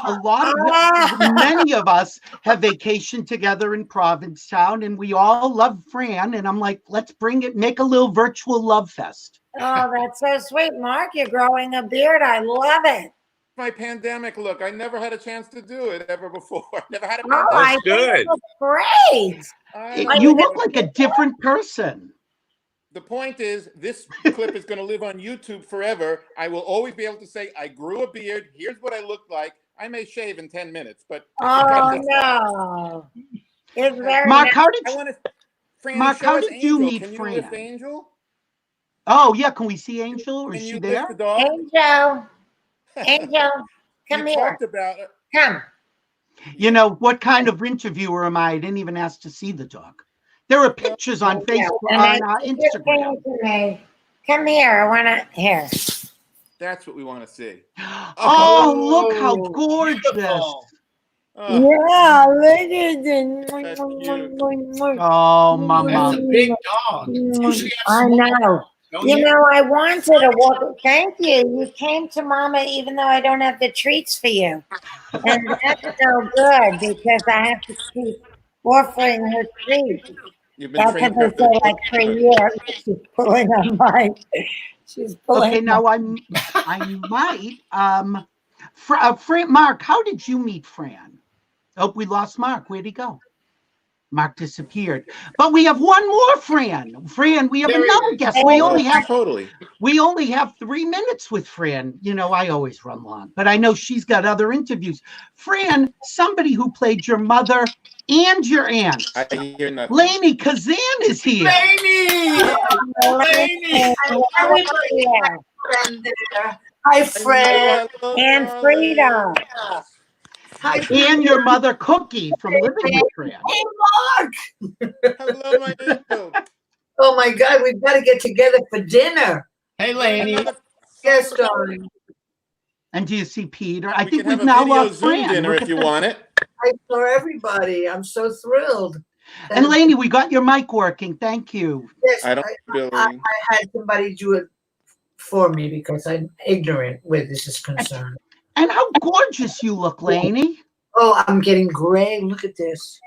many of us have vacationed together in Provincetown, and we all love Fran. And I'm like, let's make a little virtual love fest. Oh, that's so sweet, Mark. You're growing a beard. I love it. My pandemic look. I never had a chance to do it ever before. Never had a Oh, pandemic. I think it looks great. You look like a different person. The point is, this clip is going to live on YouTube forever. I will always be able to say, I grew a beard. Here's what I look like. I may shave in 10 minutes, but... Oh, no. It's very Mark, nice. Mark, how did you meet Can you Fran? lift Angel? Oh, yeah. Can we see Angel? Or is Can she you there? lift the dog? Angel, come here. Talked about it. Come. You know, what kind of interviewer am I? I didn't even ask to see the dog. There are pictures on Facebook, on Instagram. Come here. I want to. Here. That's what we want to see. Oh, look how gorgeous. Yeah, look at it. Oh, mama. That's a big dog. I know. You know, I wanted to walk. Thank you. You came to Mama even though I don't have the treats for you. And that's so good because I have to keep offering her treats. That's because I say like for a year. She's pulling on my. She's pulling. Okay, now I might. Mark, how did you meet Fran? Oh, we lost Mark. Where'd he go? Mark disappeared. But we have one more Fran. Fran, we have another guest. We only have 3 minutes with Fran. You know, I always run long, but I know she's got other interviews. Fran, somebody who played your mother and your aunt. I hear nothing. Lainie Kazan is here. Lainie! Hi, Fran. And Frida. Hi, and your mother, Cookie, from Living with Fran. Hey, Mark! Hello, my angel. Oh, my God, we've got to get together for dinner. Hey, Lainie. Yes, darling. And do you see Peter? I We think can have we've a now video lost Zoom Fran. dinner Look if at you this. want it. I saw everybody. I'm so thrilled. And Lainie, we got your mic working. Thank you. Yes, I don't, Billy. I had somebody do it for me because I'm ignorant where this is concerned. And how gorgeous you look, Lainie. Oh, I'm getting gray. Look at this.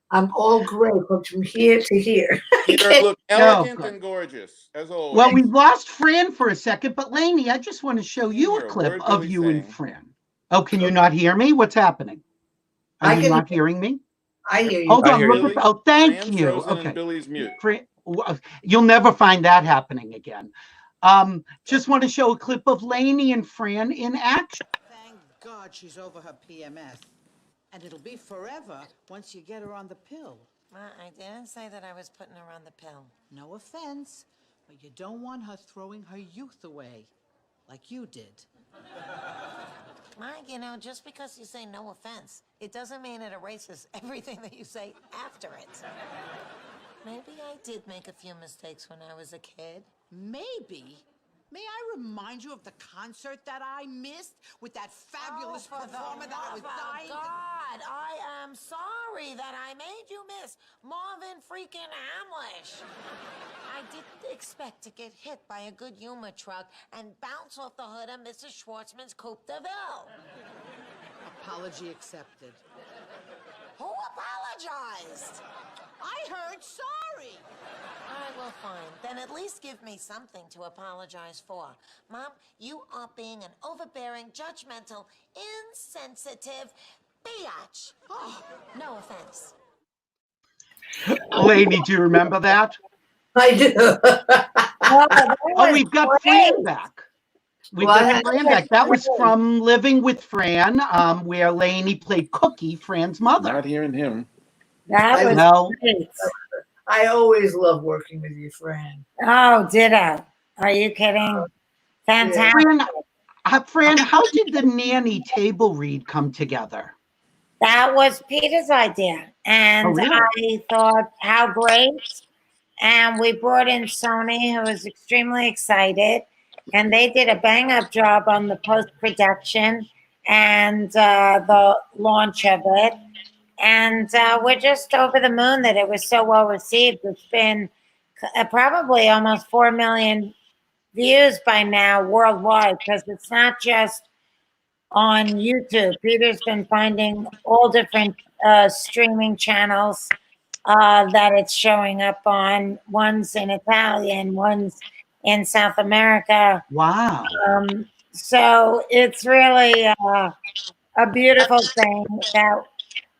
I'm all gray from here to here. You look elegant and gorgeous, as always. Well, we lost Fran for a second, but Lainie, I just want to show you a clip of you and Fran. Oh, can you not hear me? What's happening? Are you not hearing me? I hear you. Hold on. Look at, oh, thank you. Okay. Billy's mute. You'll never find that happening again. Just want to show a clip of Lainie and Fran in action. Thank God she's over her PMS. And it'll be forever once you get her on the pill. I didn't say that I was putting her on the pill. No offense, but you don't want her throwing her youth away like you did. Mike, you know, just because you say no offense, it doesn't mean it erases everything that you say after it. Maybe I did make a few mistakes when I was a kid. Maybe. May I remind you of the concert that I missed with that fabulous performer that I was dying to... God, I am sorry that I made you miss Marvin freaking Hamlish. I didn't expect to get hit by a good humor truck and bounce off the hood of Mrs. Schwartzman's Coupe de Ville. Apology accepted. Who apologized? I heard sorry. All right, well, fine. Then at least give me something to apologize for. Mom, you are being an overbearing, judgmental, insensitive, Biatch. Oh, no offense. Lainie, do you remember that? I do. Oh, we've got Fran back. We've got Fran back. That was from Living with Fran, where Lainie played Cookie, Fran's mother. Not hearing him. That was Well, great. I always love working with you, Fran. Oh, ditto. Are you kidding? Fantastic. Fran, how did the Nanny table read come together? That was Peter's idea. And Oh, really? I thought, how great. And we brought in Sony, who was extremely excited. And they did a bang-up job on the post-production and the launch of it. And we're just over the moon that it was so well received. It's been probably almost 4 million views by now worldwide, because it's not just on YouTube. Peter's been finding all different streaming channels that it's showing up on. One's in Italian, one's in South America. Wow. So it's really a beautiful thing that,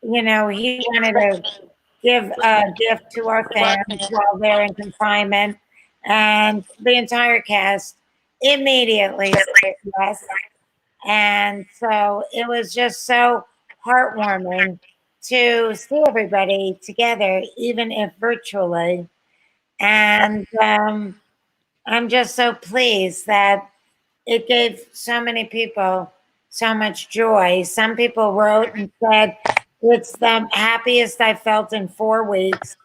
you know, he wanted to give a gift to our fans while they're in confinement. And the entire cast immediately said yes. And so it was just so heartwarming to see everybody together, even if virtually. And I'm just so pleased that it gave so many people so much joy. Some people wrote and said, it's the happiest I felt in 4 weeks.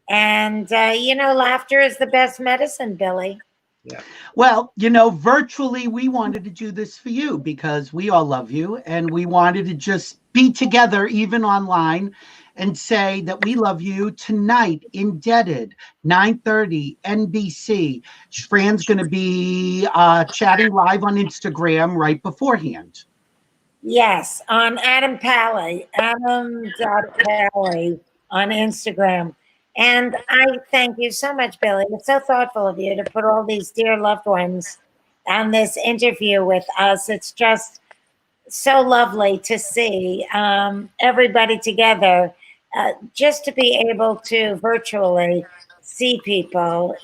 And, you know, laughter is the best medicine, Billy. Yeah. Well, you know, virtually, we wanted to do this for you because we all love you, and we wanted to just be together, even online, and say that we love you tonight. Indebted, 9:30, NBC. Fran's going to be chatting live on Instagram right beforehand. Yes, on Adam Pally, Adam.Pally on Instagram. And I thank you so much, Billy. It's so thoughtful of you to put all these dear loved ones on this interview with us. It's just so lovely to see everybody together. Just to be able to virtually see people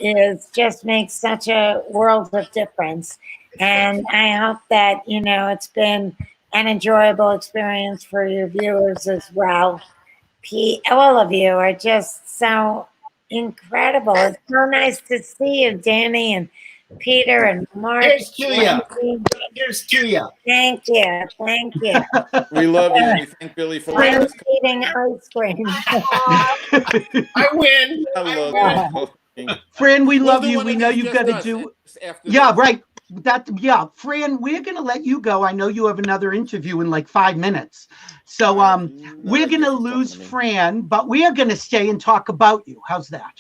just makes such a world of difference. And I hope that, you know, it's been an enjoyable experience for your viewers as well. All of you are just so incredible. It's so nice to see you, Danny and Peter and Mark. Here's to you. Here's to you. Thank you. Thank you. We love you. We thank Billy for I'm this. eating ice cream. I win. I love you. Fran, we love do you. one We of know these you've just got to us do. after Yeah, this. right. Fran, we're going to let you go. I know you have another interview in like 5 minutes. So we're going to lose Fran, but we are going to stay and talk about you. How's that?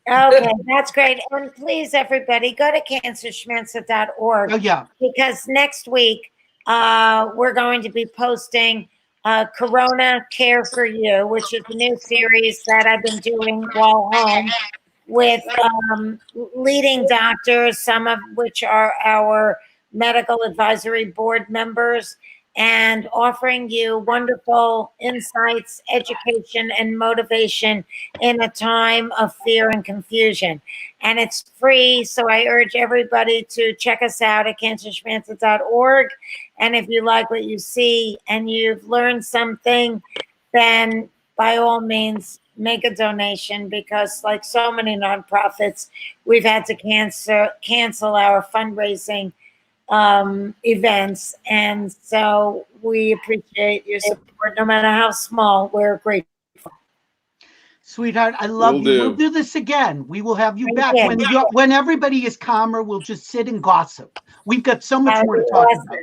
Okay, that's great. And please, everybody, go to cancerschmancer.org. Oh, yeah. Because next week, we're going to be posting Corona Care for You, which is a new series that I've been doing while home with leading doctors, some of which are our medical advisory board members, and offering you wonderful insights, education, and motivation in a time of fear and confusion. And it's free, so I urge everybody to check us out at cancerschmancer.org. And if you like what you see and you've learned something, then by all means, make a donation, because like so many nonprofits, we've had to cancel our fundraising events. And so we appreciate your support, no matter how small. We're grateful. Sweetheart, I love you. We'll do this again. We will have you back. When everybody is calmer, we'll just sit and gossip. We've got so much more to talk about.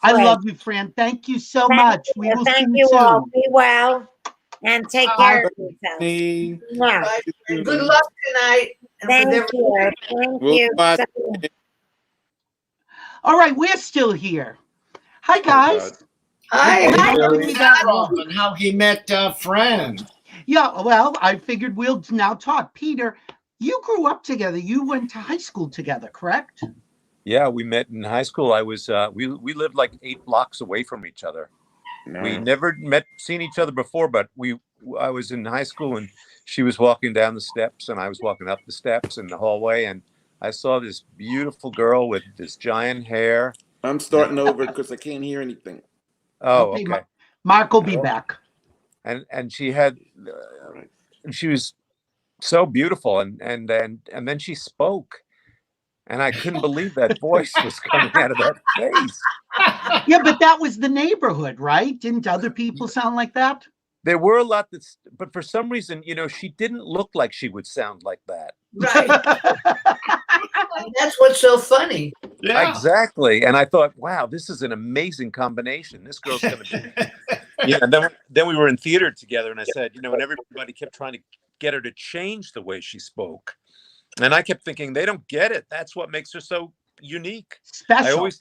I love you, Fran. Thank you so much. We will see you soon. All. Be well and take care of yourselves. Wow. Good luck tonight. Thank you. Thank you. All right, we're still here. Hi, guys. Hi. And how he met Fran. Yeah, well, I figured we'll now talk. Peter, you grew up together. You went to high school together, correct? Yeah, we met in high school. I was we lived like 8 blocks away from each other. We never seen each other before, but I was in high school and she was walking down the steps and I was walking up the steps in the hallway, and I saw this beautiful girl with this giant hair. I'm starting over because I can't hear anything. Oh, okay. Mark will be back. And she had, she was so beautiful, and then she spoke, and I couldn't believe that voice was coming out of that face. Yeah, but that was the neighborhood, right? Didn't other people sound like that? There were a lot but for some reason, she didn't look like she would sound like that. Right. That's what's so funny. Yeah. Exactly. And I thought, wow, this is an amazing combination. This girl's going to be. And then we were in theater together, and I said, and everybody kept trying to get her to change the way she spoke. And I kept thinking, they don't get it. That's what makes her so unique. Special. I always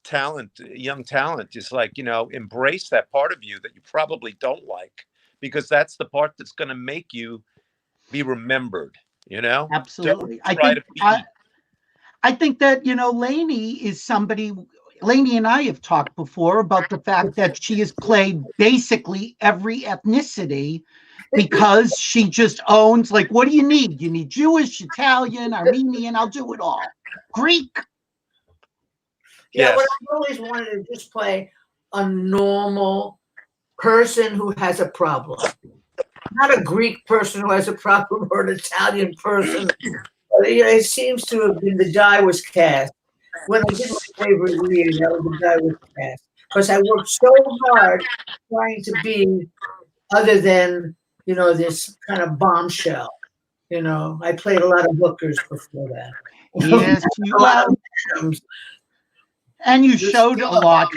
tell young talent, just like, embrace that part of you that you probably don't like, because that's the part that's going to make you be remembered, Absolutely. I think that, Lainie is somebody, Lainie and I have talked before about the fact that she has played basically every ethnicity because she just owns, like, what do you need? You need Jewish, Italian, Armenian, I'll do it all. Greek. Yeah, but I always wanted to just play a normal person who has a problem. Not a Greek person who has a problem or an Italian person. It seems to have been the die was cast. When I did my favorite read, that was the die was cast. Because I worked so hard trying to be other than, this kind of bombshell. I played a lot of hookers before that. Yes, and you showed a lot.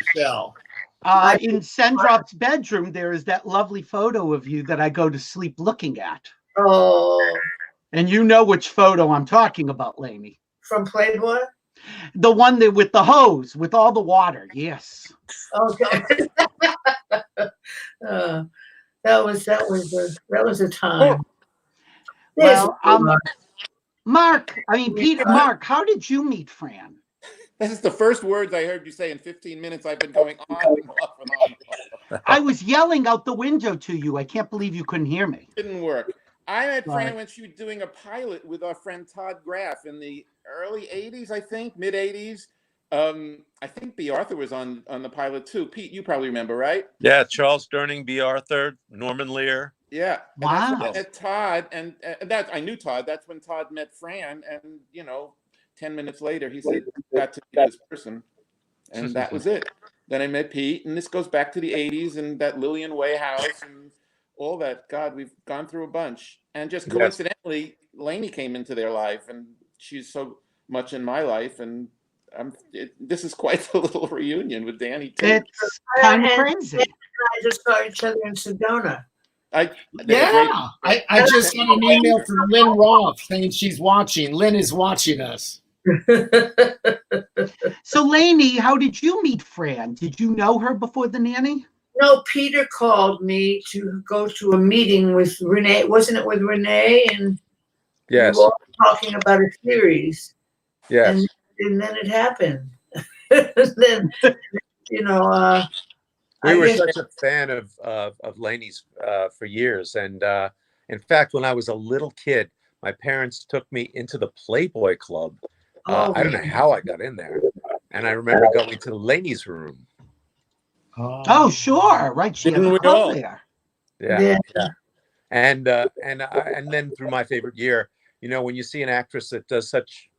In Sendroff's bedroom, there is that lovely photo of you that I go to sleep looking at. Oh. And you know which photo I'm talking about, Lainie. From Playboy? The one there with the hose, with all the water. Yes. Okay. That was a time. Well, Mark, Peter, Mark, how did you meet Fran? This is the first words I heard you say in 15 minutes. I've been going on and off and on. I was yelling out the window to you. I can't believe you couldn't hear me. Didn't work. I met Fran when she was doing a pilot with our friend Todd Graff in the early 80s, I think, mid 80s. I think B. Arthur was on the pilot too. Pete, you probably remember, right? Yeah, Charles Durning, B. Arthur, Norman Lear. Yeah. Wow. And I met Todd, and that I knew Todd. That's when Todd met Fran, and 10 minutes later, he said, got to meet this person. And that was it. Then I met Pete, and this goes back to the 80s and that Lillian Way house and all that. God, we've gone through a bunch. And just coincidentally, Lainie came into their life, and she's so much in my life. And this is quite a little reunion with Danny, too. It's kind of crazy. I just saw each other in Sedona. I just got an email from Lynn Roth saying she's watching. Lynn is watching us. So, Lainie, how did you meet Fran? Did you know her before the nanny? No, Peter called me to go to a meeting with Renee. Wasn't it with Renee? And yes, we were all talking about a series. Yes. And then it happened. Then, we were such a fan of Lainie's for years. And in fact, when I was a little kid, my parents took me into the Playboy Club. I don't know how I got in there. And I remember going to Lainie's room. Oh, sure. Right. She had a club there. Yeah. And then through my favorite year, when you see an actress that does such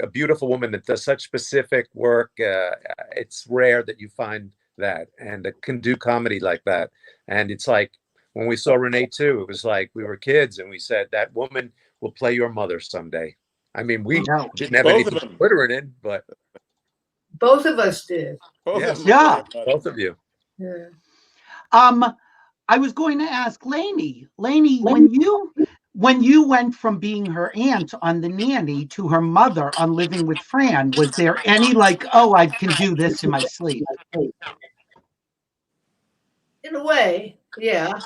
a beautiful woman that does such specific work, it's rare that you find that and can do comedy like that. And it's like when we saw Renee too, it was like we were kids and we said that woman will play your mother someday. I mean, we didn't have anything to put her in, but both of us did. Yeah, both of you. Yeah. I was going to ask Lainie, when you went from being her aunt on The Nanny to her mother on Living with Fran, was there any I can do this in my sleep? In a way, yeah.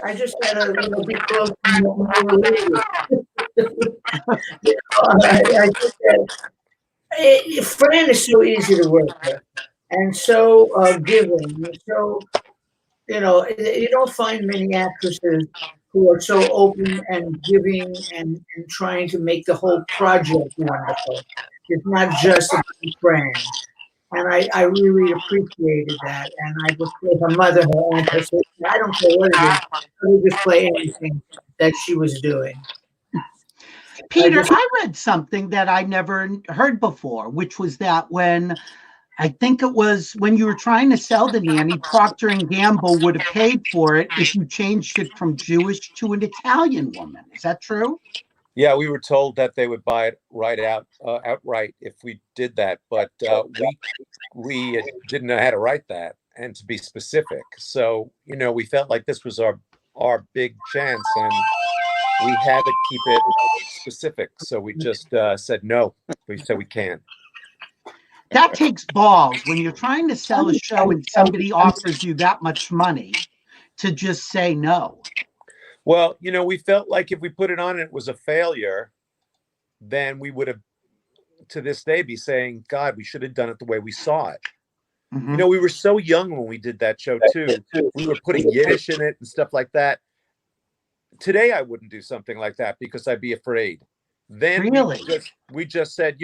I just had a be close to more related. I just had, Fran is so easy to work with. and so giving. So, you don't find many actresses who are so open and giving and trying to make the whole project wonderful. It's not just a big brand. And I really appreciated that. And I would play her mother, her aunt, her sister. I don't care what it is. I would just play anything that she was doing. Peter, I read something that I never heard before, which was that I think it was when you were trying to sell the nanny, Procter and Gamble would have paid for it if you changed it from Jewish to an Italian woman. Is that true? Yeah, we were told that they would buy it outright if we did that, but we didn't know how to write that and to be specific. So we felt like this was our big chance, and we had to keep it specific. So we just said no. We said we can't. That takes balls when you're trying to sell a show and somebody offers you that much money to just say no. Well, we felt like if we put it on and it was a failure, then we would have, to this day, be saying, God, we should have done it the way we saw it. Mm-hmm. We were so young when we did that show, too. We were putting Yiddish in it and stuff like that. Today, I wouldn't do something like that because I'd be afraid. Then really? we just said,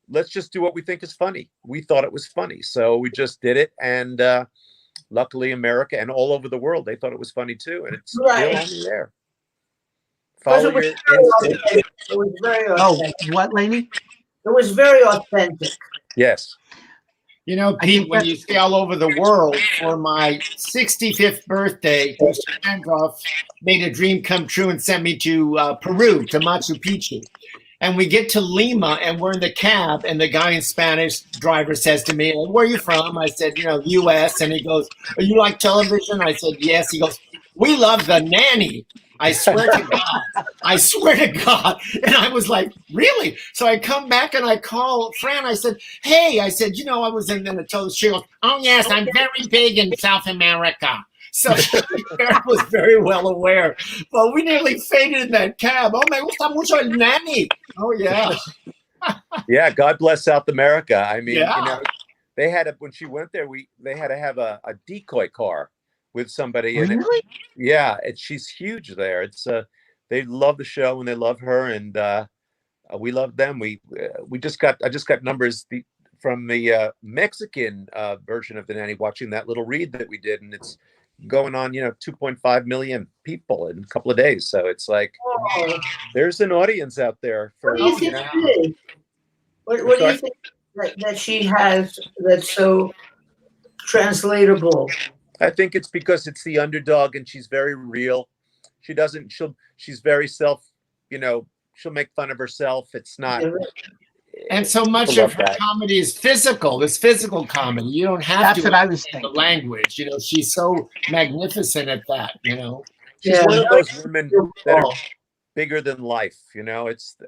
let's just do what we think is funny. We thought it was funny. So we just did it. And luckily, America and all over the world, they thought it was funny, too. And it's still only there. Follow your instinct. It was very authentic. Oh, what, Lainie? It was very authentic. Yes. Pete, when you stay all over the world, for my 65th birthday, Mr. Sendroff made a dream come true and sent me to Peru, to Machu Picchu. And we get to Lima, and we're in the cab, and the guy in Spanish driver says to me, where are you from? I said, U.S. And he goes, are you like television? I said, yes. He goes, we love the Nanny. I swear to God. I swear to God. And I was like, really? So I come back and I call Fran. I said, hey, I was in the told she goes, oh, yes, I'm very big in South America. So Fran was very well aware. Well, we nearly fainted in that cab. Oh, me gusta mucho el Nanny. Oh, yeah. Yeah, God bless South America. I mean, they had when she went there, they had to have a decoy car with somebody in it. Yeah, she's huge there. It's they love the show and they love her, and we love them. I just got numbers from the Mexican version of the Nanny, watching that little read that we did, and it's going on 2.5 million people in a couple of days. So it's like there's an audience out there for. What do you think it is? What do you think that she has that's so translatable? I think it's because it's the underdog and she's very real. She's very she'll make fun of herself. It's not. And so much of her comedy is physical. It's physical comedy. You don't have to understand the language. She's so magnificent at that, She's one of those women that are bigger than life.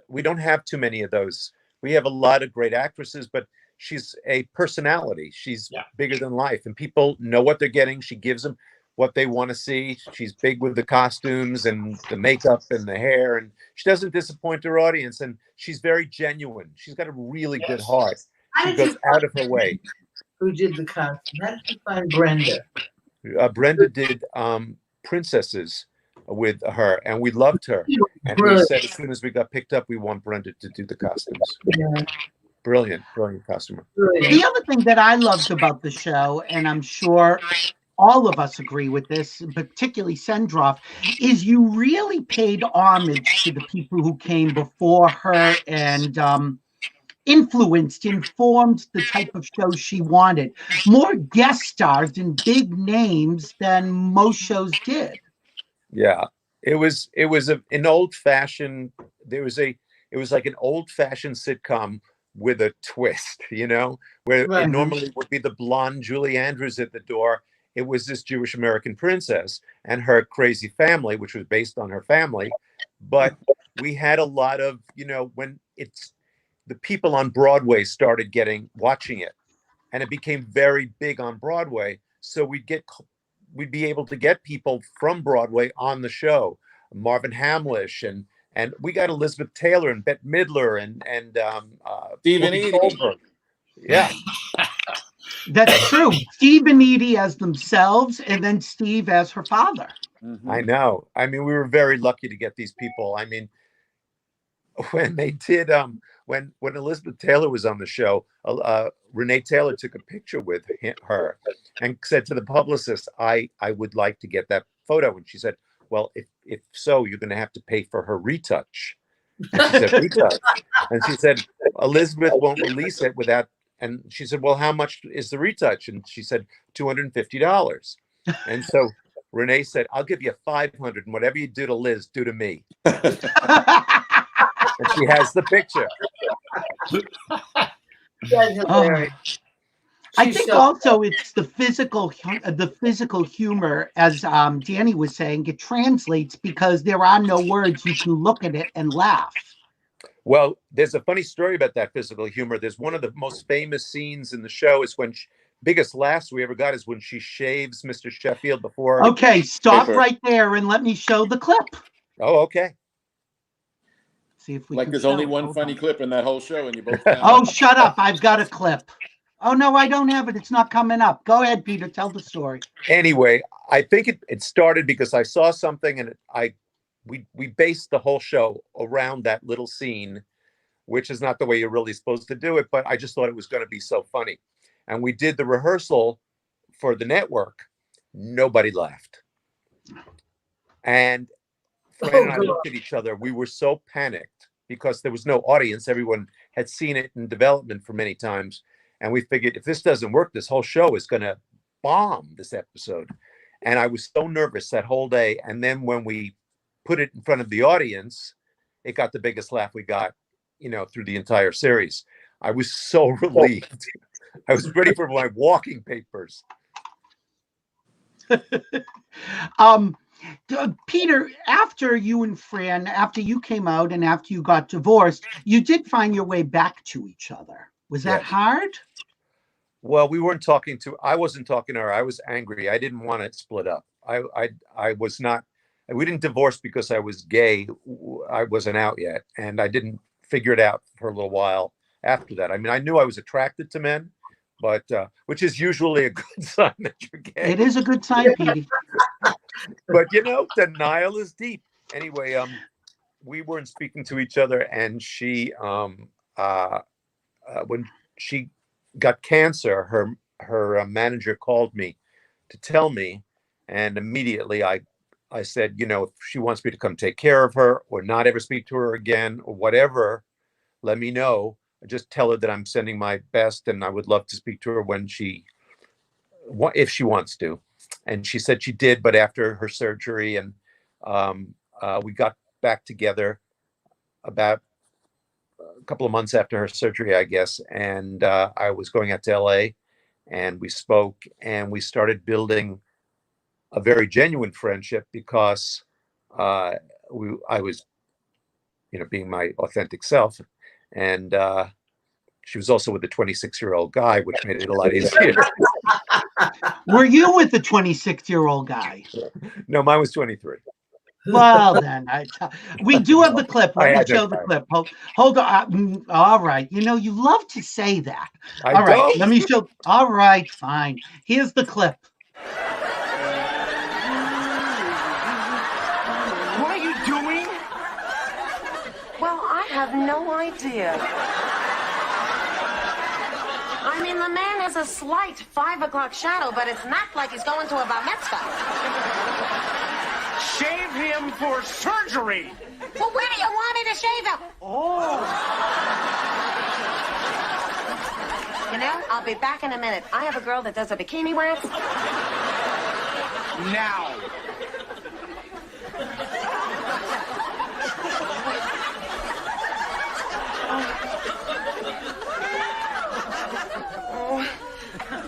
We don't have too many of those. We have a lot of great actresses, but she's a personality. She's bigger than life, and people know what they're getting. She gives them what they want to see. She's big with the costumes and the makeup and the hair, and she doesn't disappoint her audience, and she's very genuine. She's got a really good heart. She goes out of her way. Who did the costume? How did you find Brenda? Brenda did Princesses with her, and we loved her. And we said as soon as we got picked up, we want Brenda to do the costumes. Yeah. Brilliant costumer. The other thing that I loved about the show, and I'm sure all of us agree with this, particularly Sendroff, is you really paid homage to the people who came before her and informed the type of show she wanted. More guest stars and big names than most shows did. Yeah, it was an old-fashioned. It was like an old-fashioned sitcom with a twist, where it normally would be the blonde Julie Andrews at the door. It was this Jewish American princess and her crazy family, which was based on her family. But we had a lot of, when the people on Broadway started watching it, and it became very big on Broadway. So we'd be able to get people from Broadway on the show, Marvin Hamlish, and we got Elizabeth Taylor and Bette Midler and Stephen Eady. Yeah. That's true. Steve and Edie as themselves, and then Steve as her father. I know. I mean, we were very lucky to get these people. I mean, when they did, when Elizabeth Taylor was on the show, Renee Taylor took a picture with her and said to the publicist, I would like to get that photo. And she said, well, if so, you're going to have to pay for her retouch. And she said, retouch. And she said, Elizabeth won't release it without. And she said, well, how much is the retouch? And she said, $250. And so Renee said, I'll give you 500, and whatever you do to Liz, do to me. And she has the picture. I think also it's the physical humor, as Danny was saying, it translates because there are no words. You can look at it and laugh. Well, there's a funny story about that physical humor. There's one of the most famous scenes in the show is when biggest laughs we ever got is when she shaves Mr. Sheffield before. Okay, stop right there and let me show the clip. Oh, okay. See if we like can there's show only it. one Hold funny on. clip in that whole show, and you both. Oh, shut up! I've got a clip. Oh no, I don't have it. It's not coming up. Go ahead, Peter. Tell the story. Anyway, I think it started because I saw something and we based the whole show around that little scene, which is not the way you're really supposed to do it, but I just thought it was going to be so funny. And we did the rehearsal for the network. Nobody laughed. And Fran and I looked at each other. We were so panicked because there was no audience. Everyone had seen it in development for many times. And we figured if this doesn't work, this whole show is going to bomb this episode. And I was so nervous that whole day. And then when we put it in front of the audience, it got the biggest laugh we got, through the entire series. I was so relieved. I was ready for my walking papers. Peter, after you and Fran, after you came out and after you got divorced, you did find your way back to each other. Was that hard? Well, I wasn't talking to her. I was angry. I didn't want it split up. I was not, we didn't divorce because I was gay. I wasn't out yet. And I didn't figure it out for a little while after that. I mean, I knew I was attracted to men, but which is usually a good sign that you're gay. It is a good sign, Petey. But denial is deep. Anyway, we weren't speaking to each other, and she, when she got cancer, her manager called me to tell me, and immediately I said, if she wants me to come take care of her or not ever speak to her again or whatever, let me know. Just tell her that I'm sending my best and I would love to speak to her if she wants to. And she said she did, but after her surgery, and we got back together about a couple of months after her surgery, I guess. And I was going out to LA, and we spoke, and we started building a very genuine friendship because I was, being my authentic self. And she was also with a 26-year-old guy, which made it a lot easier. Were you with the 26-year-old guy? No, mine was 23. Well, then, we do have the clip. Let me show the clip. Hold on. All right. You love to say that. All right. Let me show. All right. Fine. Here's the clip. What are you doing? Well, I have no idea. I mean, the man has a slight 5 o'clock shadow, but it's not like he's going to a bar mitzvah. Shave him for surgery. Well, where do you want me to shave him? Oh. I'll be back in a minute. I have a girl that does a bikini wax. Now.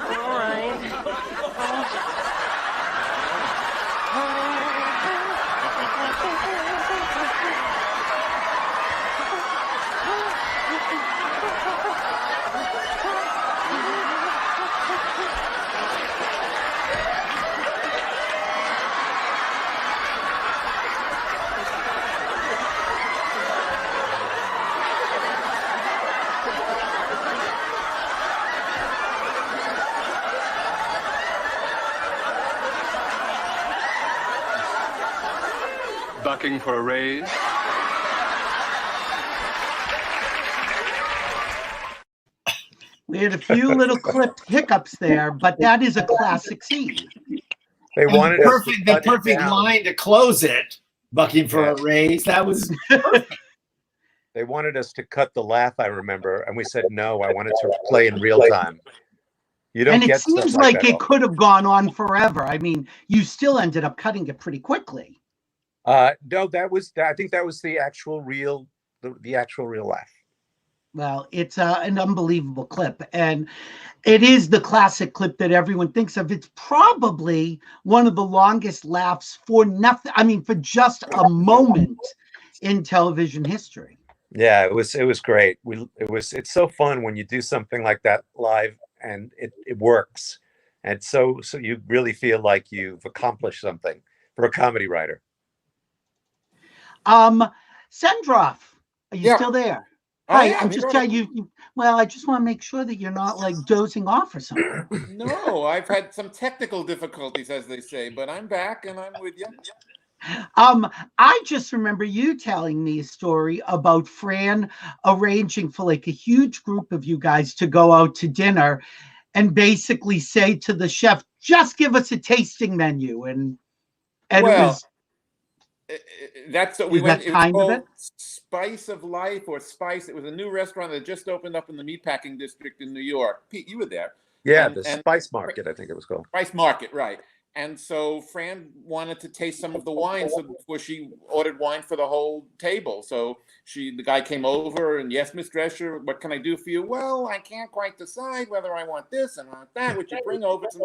All right. Bucking for a raise? We had a few little clipped hiccups there, but that is a classic scene. They wanted us to the cut it perfect down. line to close it. Bucking for a raise. That was They wanted us to cut the laugh, I remember, and we said no. I wanted to play in real time. You don't And it get stuff seems like like that it could have gone on forever. I mean, you still ended up cutting it pretty quickly. No, I think that was the actual real, the actual real laugh. Well, it's an unbelievable clip, and it is the classic clip that everyone thinks of. It's probably one of the longest laughs for nothing. I mean, for just a moment in television history. Yeah, it was great. It's so fun when you do something like that live and it works. And so you really feel like you've accomplished something for a comedy writer. Sendroff, are you still there? Hi, yeah, I'm just telling you. Well, I just want to make sure that you're not like dozing off or something. No, I've had some technical difficulties, as they say, but I'm back and I'm with you. I just remember you telling me a story about Fran arranging for like a huge group of you guys to go out to dinner and basically say to the chef, just give us a tasting menu. And well, it was. That's what we went. It was called Spice of Life or Spice. It was a new restaurant that just opened up in the meatpacking district in New York. Pete, you were there. Yeah, the Spice Market, I think it was called. Spice Market, right. And so Fran wanted to taste some of the wine before she ordered wine for the whole table. So the guy came over and, yes, Miss Drescher, what can I do for you? Well, I can't quite decide whether I want this and want that. Would you bring over some?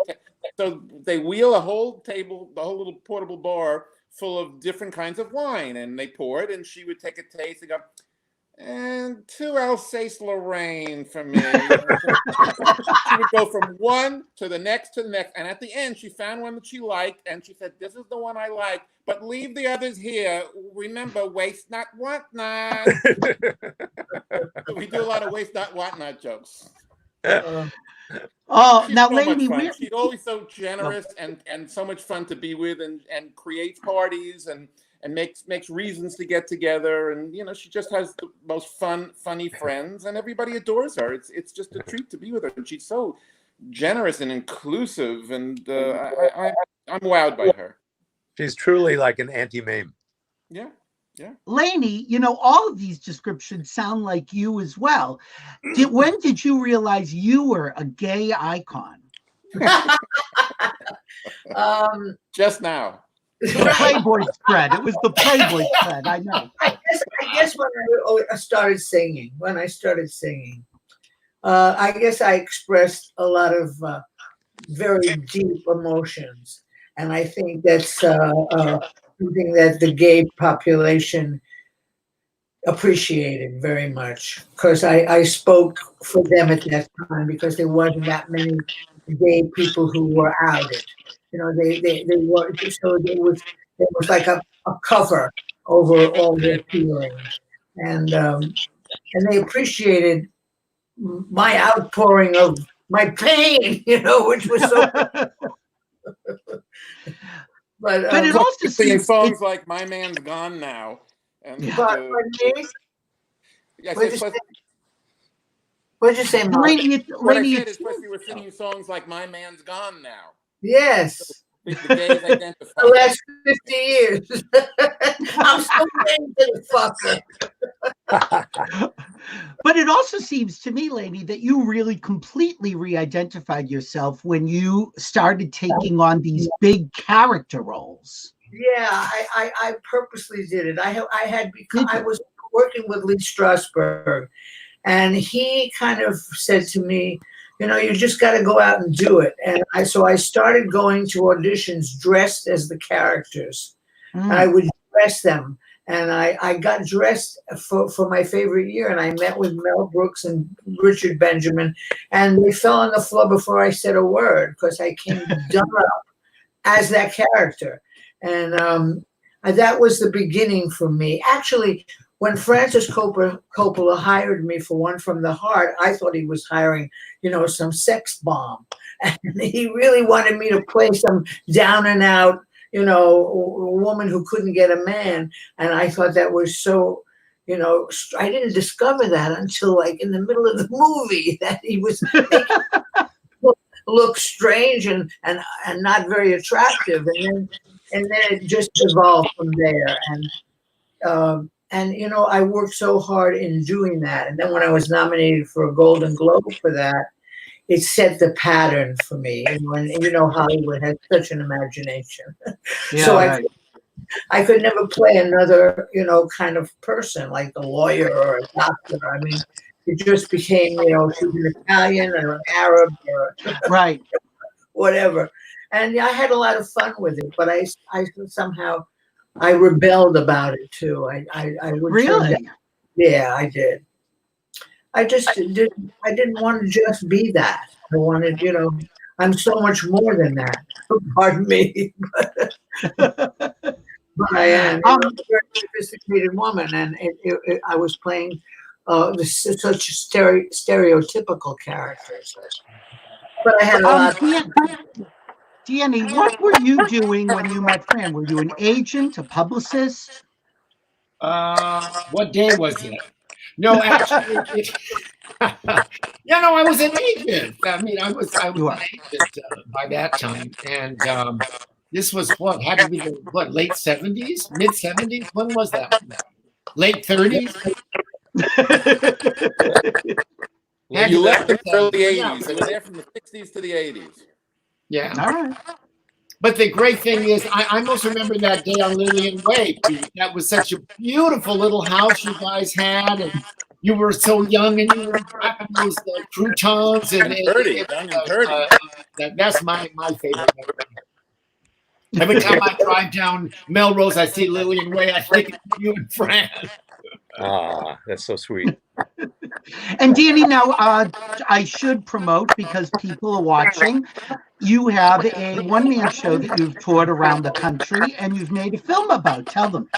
So they wheel a whole table, the whole little portable bar full of different kinds of wine, and they pour it, and she would take a taste and go, and 2 Alsace-Lorraine for me. She would go from one to the next, and at the end, she found one that she liked, and she said, this is the one I like, but leave the others here. Remember, waste not, want not. So we do a lot of waste not, want not jokes. She's now, so Lainie, she's always so generous and so much fun to be with, and creates parties and makes reasons to get together, and she just has the most funny friends, and everybody adores her. It's just a treat to be with her, and she's so generous and inclusive, and I'm wowed by her. She's truly like an anti-meme. Yeah. Yeah. Lainie, all of these descriptions sound like you as well. When did you realize you were a gay icon? Just now. The Playboy spread. It was the Playboy spread. I know. I guess when I started singing, I guess I expressed a lot of very deep emotions, and I think that's something that the gay population appreciated very much, because I spoke for them at that time, because there wasn't that many gay people who were outed. They were, so there was like a cover over all their feelings, and they appreciated my outpouring of my pain, which was so. But it also singing songs like "My Man's Gone Now," and yes, what'd you say, Mark? What I said is, we were singing songs like "My Man's Gone Now." Yes. The gays identify. The last 50 years. I'm so into the fucker. But it also seems to me, Lainie, that you really completely re-identified yourself when you started taking on these big character roles. Yeah, I purposely did it. I was working with Lee Strasberg, and he kind of said to me, you just got to go out and do it. And so I started going to auditions dressed as the characters. And I would dress them. And I got dressed for my favorite year. And I met with Mel Brooks and Richard Benjamin. And they fell on the floor before I said a word, because I came done up as that character. And that was the beginning for me. Actually, when Francis Coppola hired me for One from the Heart, I thought he was hiring, some sex bomb. And he really wanted me to play some down and out, you know, a woman who couldn't get a man. And I thought that was so, you know, I didn't discover that until like in the middle of the movie that he was making look strange and not very attractive. And then it just evolved from there. And you know, I worked so hard in doing that. And then when I was nominated for a Golden Globe for that, it set the pattern for me. And when, you know, Hollywood has such an imagination. Yeah, So right. I could never play another, you know, kind of person like a lawyer or a doctor. I mean, it just became, you know, she's an Italian or an Arab or right, whatever. And I had a lot of fun with it, but I somehow I rebelled about it too. I would really, yeah, I did. I just didn't want to just be that. I wanted, you know, I'm so much more than that. Pardon me, but I am a very sophisticated woman, and I was playing such stereotypical characters. But I had a lot. Danny, what were you doing when you met Fran? Were you an agent, a publicist? What day was it? No, actually, you know, I was an agent. I mean, I was an agent by that time, and this was what had to be the late 70s, mid 70s. When was that? Late 30s. You left in the early 80s. I was there from the 60s to the 80s. Yeah. All right. But the great thing is, I most remember that day on Lillian Way. That was such a beautiful little house you guys had, and you were so young, and you were wrapping those croutons and dirty. That's my favorite memory. Every time I drive down Melrose, I see Lillian Way. I think of you and Fran. Ah, that's so sweet. And Danny, now I should promote, because people are watching. You have a one-man show that you've toured around the country, and you've made a film about. Tell them.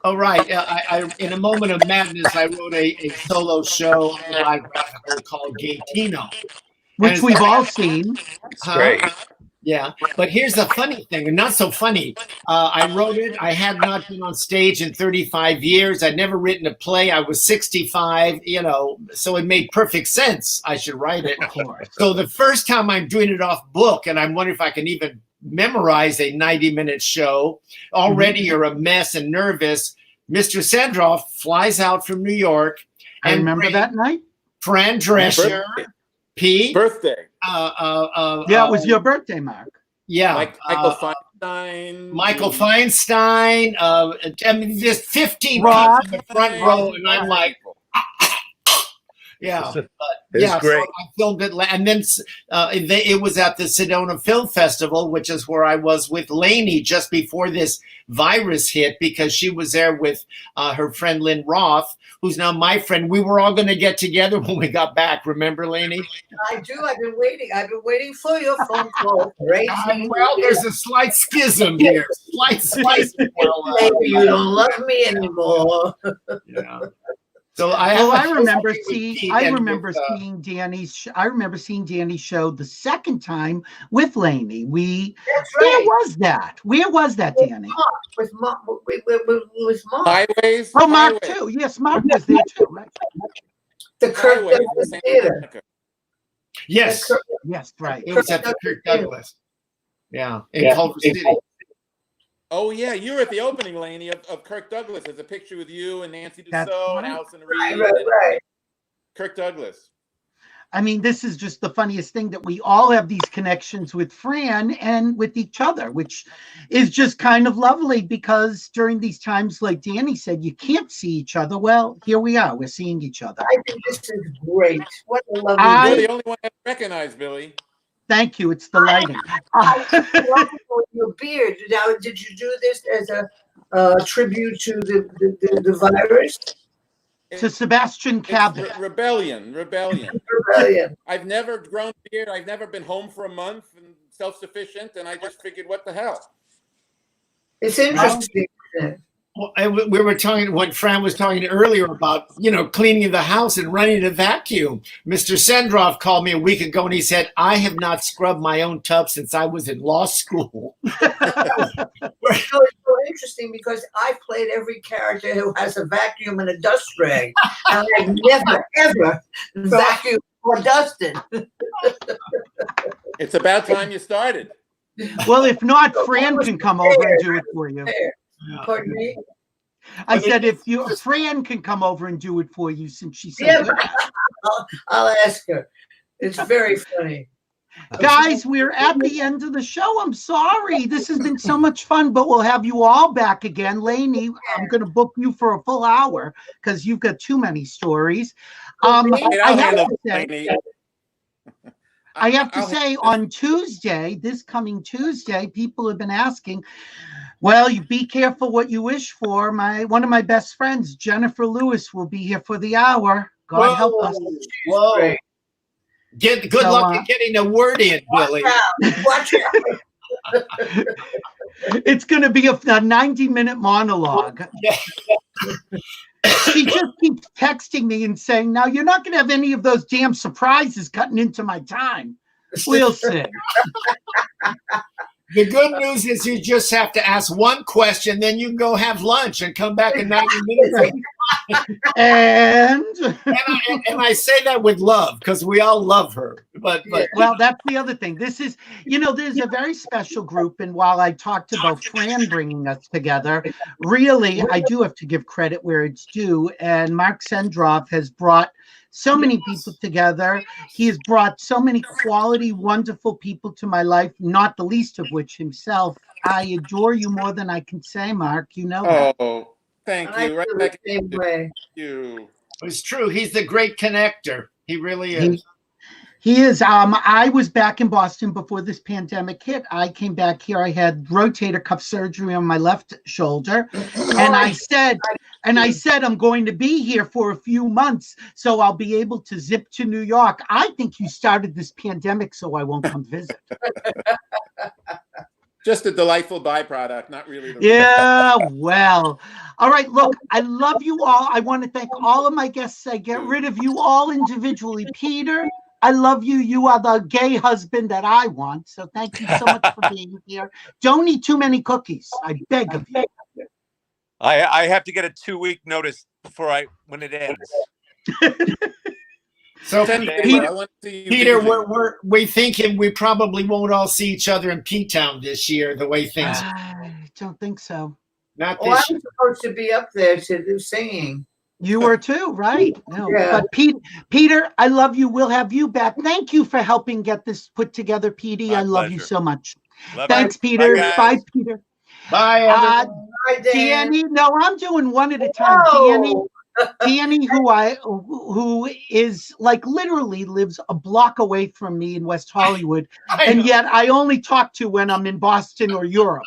Oh, right. I in a moment of madness, I wrote a solo show biographical called Gaetino, which we've all seen. It's great. Yeah, but here's the funny thing, and not so funny. I wrote it. I had not been on stage in 35 years. I'd never written a play. I was 65, you know, so it made perfect sense. I should write it. Of course. So the first time I'm doing it off book, and I'm wondering if I can even memorize a 90-minute show. Already you're a mess and nervous. Mr. Sendroff flies out from New York. I remember that night. Fran Drescher, Pete. Birthday. Yeah, it was your birthday, Mark. Yeah. Michael Feinstein. Michael Feinstein. I mean, there's 15 people in the front row, and I'm like, yeah. Yeah, great. so I filmed it. And then it was at the Sedona Film Festival, which is where I was with Lainie just before this virus hit, because she was there with her friend Lynn Roth, who's now my friend. We were all going to get together when we got back. Remember, Lainie? I do. I've been waiting for your phone call. Right? Well, there's a slight schism here. Slight. Maybe you don't love me anymore. Yeah. So I remember seeing Danny's show the second time with Lainie. That's Where right. was that? Where was that, Danny? With Mark. Highways. Oh, Mark too. Yes, Mark was there too. Right? The Kirk Douglas Theater. Yes. Yes, right. It was at the Kirk Douglas. Yeah, in Culver City. Oh, yeah, you were at the opening, Lainie, of Kirk Douglas. There's a picture with you and Nancy Dussault and Allison Reed. Right. Kirk Douglas. I mean, this is just the funniest thing, that we all have these connections with Fran and with each other, which is just kind of lovely, because during these times, like Danny said, you can't see each other. Well, here we are. We're seeing each other. I think this is great. What a lovely You're the only one I recognize, Billy. Thank you. It's the lighting. Your beard. Now, did you do this as a tribute to the virus? To Sebastian Cabot. Rebellion. Rebellion. I've never grown a beard. I've never been home for a month and self-sufficient, and I just figured, what the hell? It's interesting. Well, we were talking when Fran was talking earlier about, cleaning the house and running a vacuum. Mr. Sendroff called me a week ago and he said, I have not scrubbed my own tub since I was in law school. It's so interesting because I've played every character who has a vacuum and a dust rag. And I've never, ever vacuumed or dusted. It's about time you started. Well, if not, Fran can come over and do it for you. Pardon me? I said, Fran can come over and do it for you since she said it. I'll ask her. It's very funny. Guys, we're at the end of the show. I'm sorry. This has been so much fun, but we'll have you all back again. Lainie, I'm going to book you for a full hour because you've got too many stories. I have to say, on Tuesday, this coming Tuesday, people have been asking, well, you be careful what you wish for. One of my best friends, Jennifer Lewis, will be here for the hour. God help us. Whoa. Good luck in getting a word in, Billy. Watch out. It's going to be a 90-minute monologue. She just keeps texting me and saying, now you're not going to have any of those damn surprises cutting into my time. We'll see. The good news is you just have to ask one question, then you can go have lunch and come back in 90 minutes. And I say that with love because we all love her. But well, that's the other thing. This is, there's a very special group. And while I talked about Fran bringing us together, really, I do have to give credit where it's due. And Mark Sendroff has brought so many people together. He has brought so many quality, wonderful people to my life, not the least of which himself. I adore you more than I can say, Mark. You know that. Oh, thank you. Right back the same way. Thank you. It's true. He's the great connector. He really is. He is. I was back in Boston before this pandemic hit. I came back here. I had rotator cuff surgery on my left shoulder. And I said, I'm going to be here for a few months, so I'll be able to zip to New York. I think you started this pandemic so I won't come visit. Just a delightful byproduct, not really. Yeah, well. All right, look, I love you all. I want to thank all of my guests. I get rid of you all individually. Peter, I love you. You are the gay husband that I want. So thank you so much for being here. Don't eat too many cookies. I beg of you. I have to get a 2-week notice when it ends. So Peter, we're we thinking we probably won't all see each other in P-Town this year. The way things. I don't think so. Not this. I'm supposed to be up there to do singing. You were too, right? No, yeah. But Peter, I love you. We'll have you back. Thank you for helping get this put together, Petey. I love you so much. Thanks, Peter. Bye, Peter. Bye, Danny. No, I'm doing one at a time. Danny, who is like literally lives a block away from me in West Hollywood, and yet I only talk to when I'm in Boston or Europe.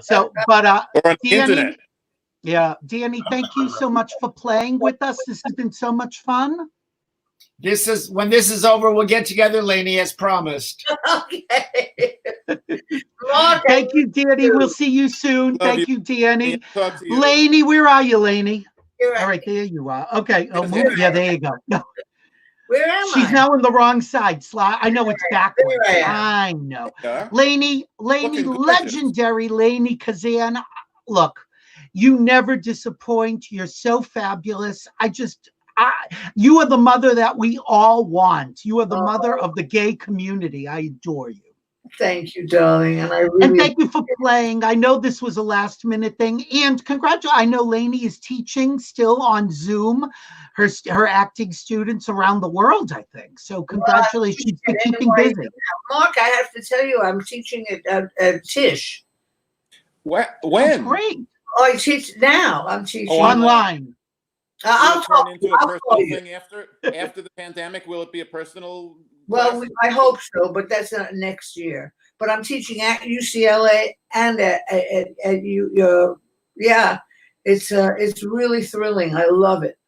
So, but Danny. Yeah, Danny, thank you so much for playing with us. This has been so much fun. When this is over, we'll get together, Lainie, as promised. Okay. Thank you, Danny. We'll see you soon. Thank you, Danny. Lainie, where are you, Lainie? All right, there you are. Okay. Oh, yeah, there you go. No. Where am She's now on the wrong side. I know it's backwards. I know. Yeah. Lainie, legendary Lainie Kazan. Look, you never disappoint. You're so fabulous. You are the mother that we all want. You are the mother of the gay community. I adore you. Thank you, darling. And thank you for playing. I know this was a last minute thing. And congratulations. I know Lainie is teaching still on Zoom her acting students around the world, I think. So congratulations. She's been keeping busy. Mark, I have to tell you, I'm teaching at Tisch. When? That's great. Oh, I teach now. I'm teaching online. I'll talk into a personal thing after the pandemic. Will it be a personal? Well, I hope so, but that's not next year. But I'm teaching at UCLA and at yeah. It's really thrilling. I love it.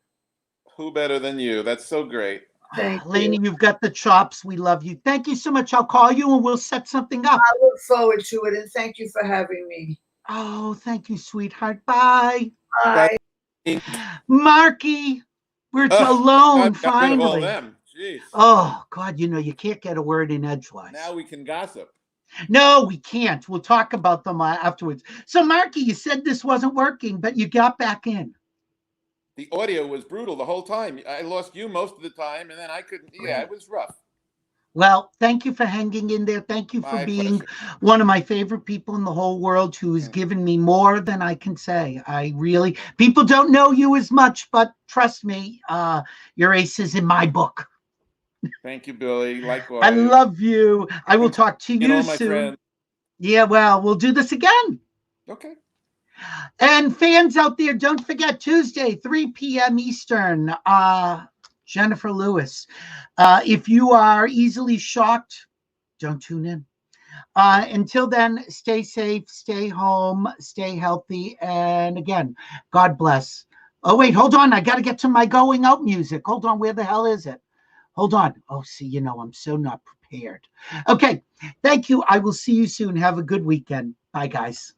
Who better than you? That's so great. Thank you. Lainie, you've got the chops. We love you. Thank you so much. I'll call you and we'll set something up. I look forward to it, and thank you for having me. Oh, thank you, sweetheart. Bye. Bye. Marky, we're Ugh, alone God got rid of all finally. them. Jeez. Oh, God, you can't get a word in edgewise. Now we can gossip. No, we can't. We'll talk about them afterwards. So, Marky, you said this wasn't working, but you got back in. The audio was brutal the whole time. I lost you most of the time, and then I couldn't. Yeah, it was rough. Well, thank you for hanging in there. Thank you for My being pleasure. one of my favorite people in the whole world who has given me more than I can say. People don't know you as much, but trust me, your ace is in my book. Thank you, Billy. Likewise. I love you. I will talk to you all my soon. friends. Yeah, well, we'll do this again. Okay. And fans out there, don't forget Tuesday, 3 p.m. Eastern, Jennifer Lewis. If you are easily shocked, don't tune in. Until then, stay safe, stay home, stay healthy. And again, God bless. Oh, wait, hold on. I got to get to my going out music. Hold on. Where the hell is it? Hold on. Oh, see, I'm so not prepared. Okay. Thank you. I will see you soon. Have a good weekend. Bye, guys.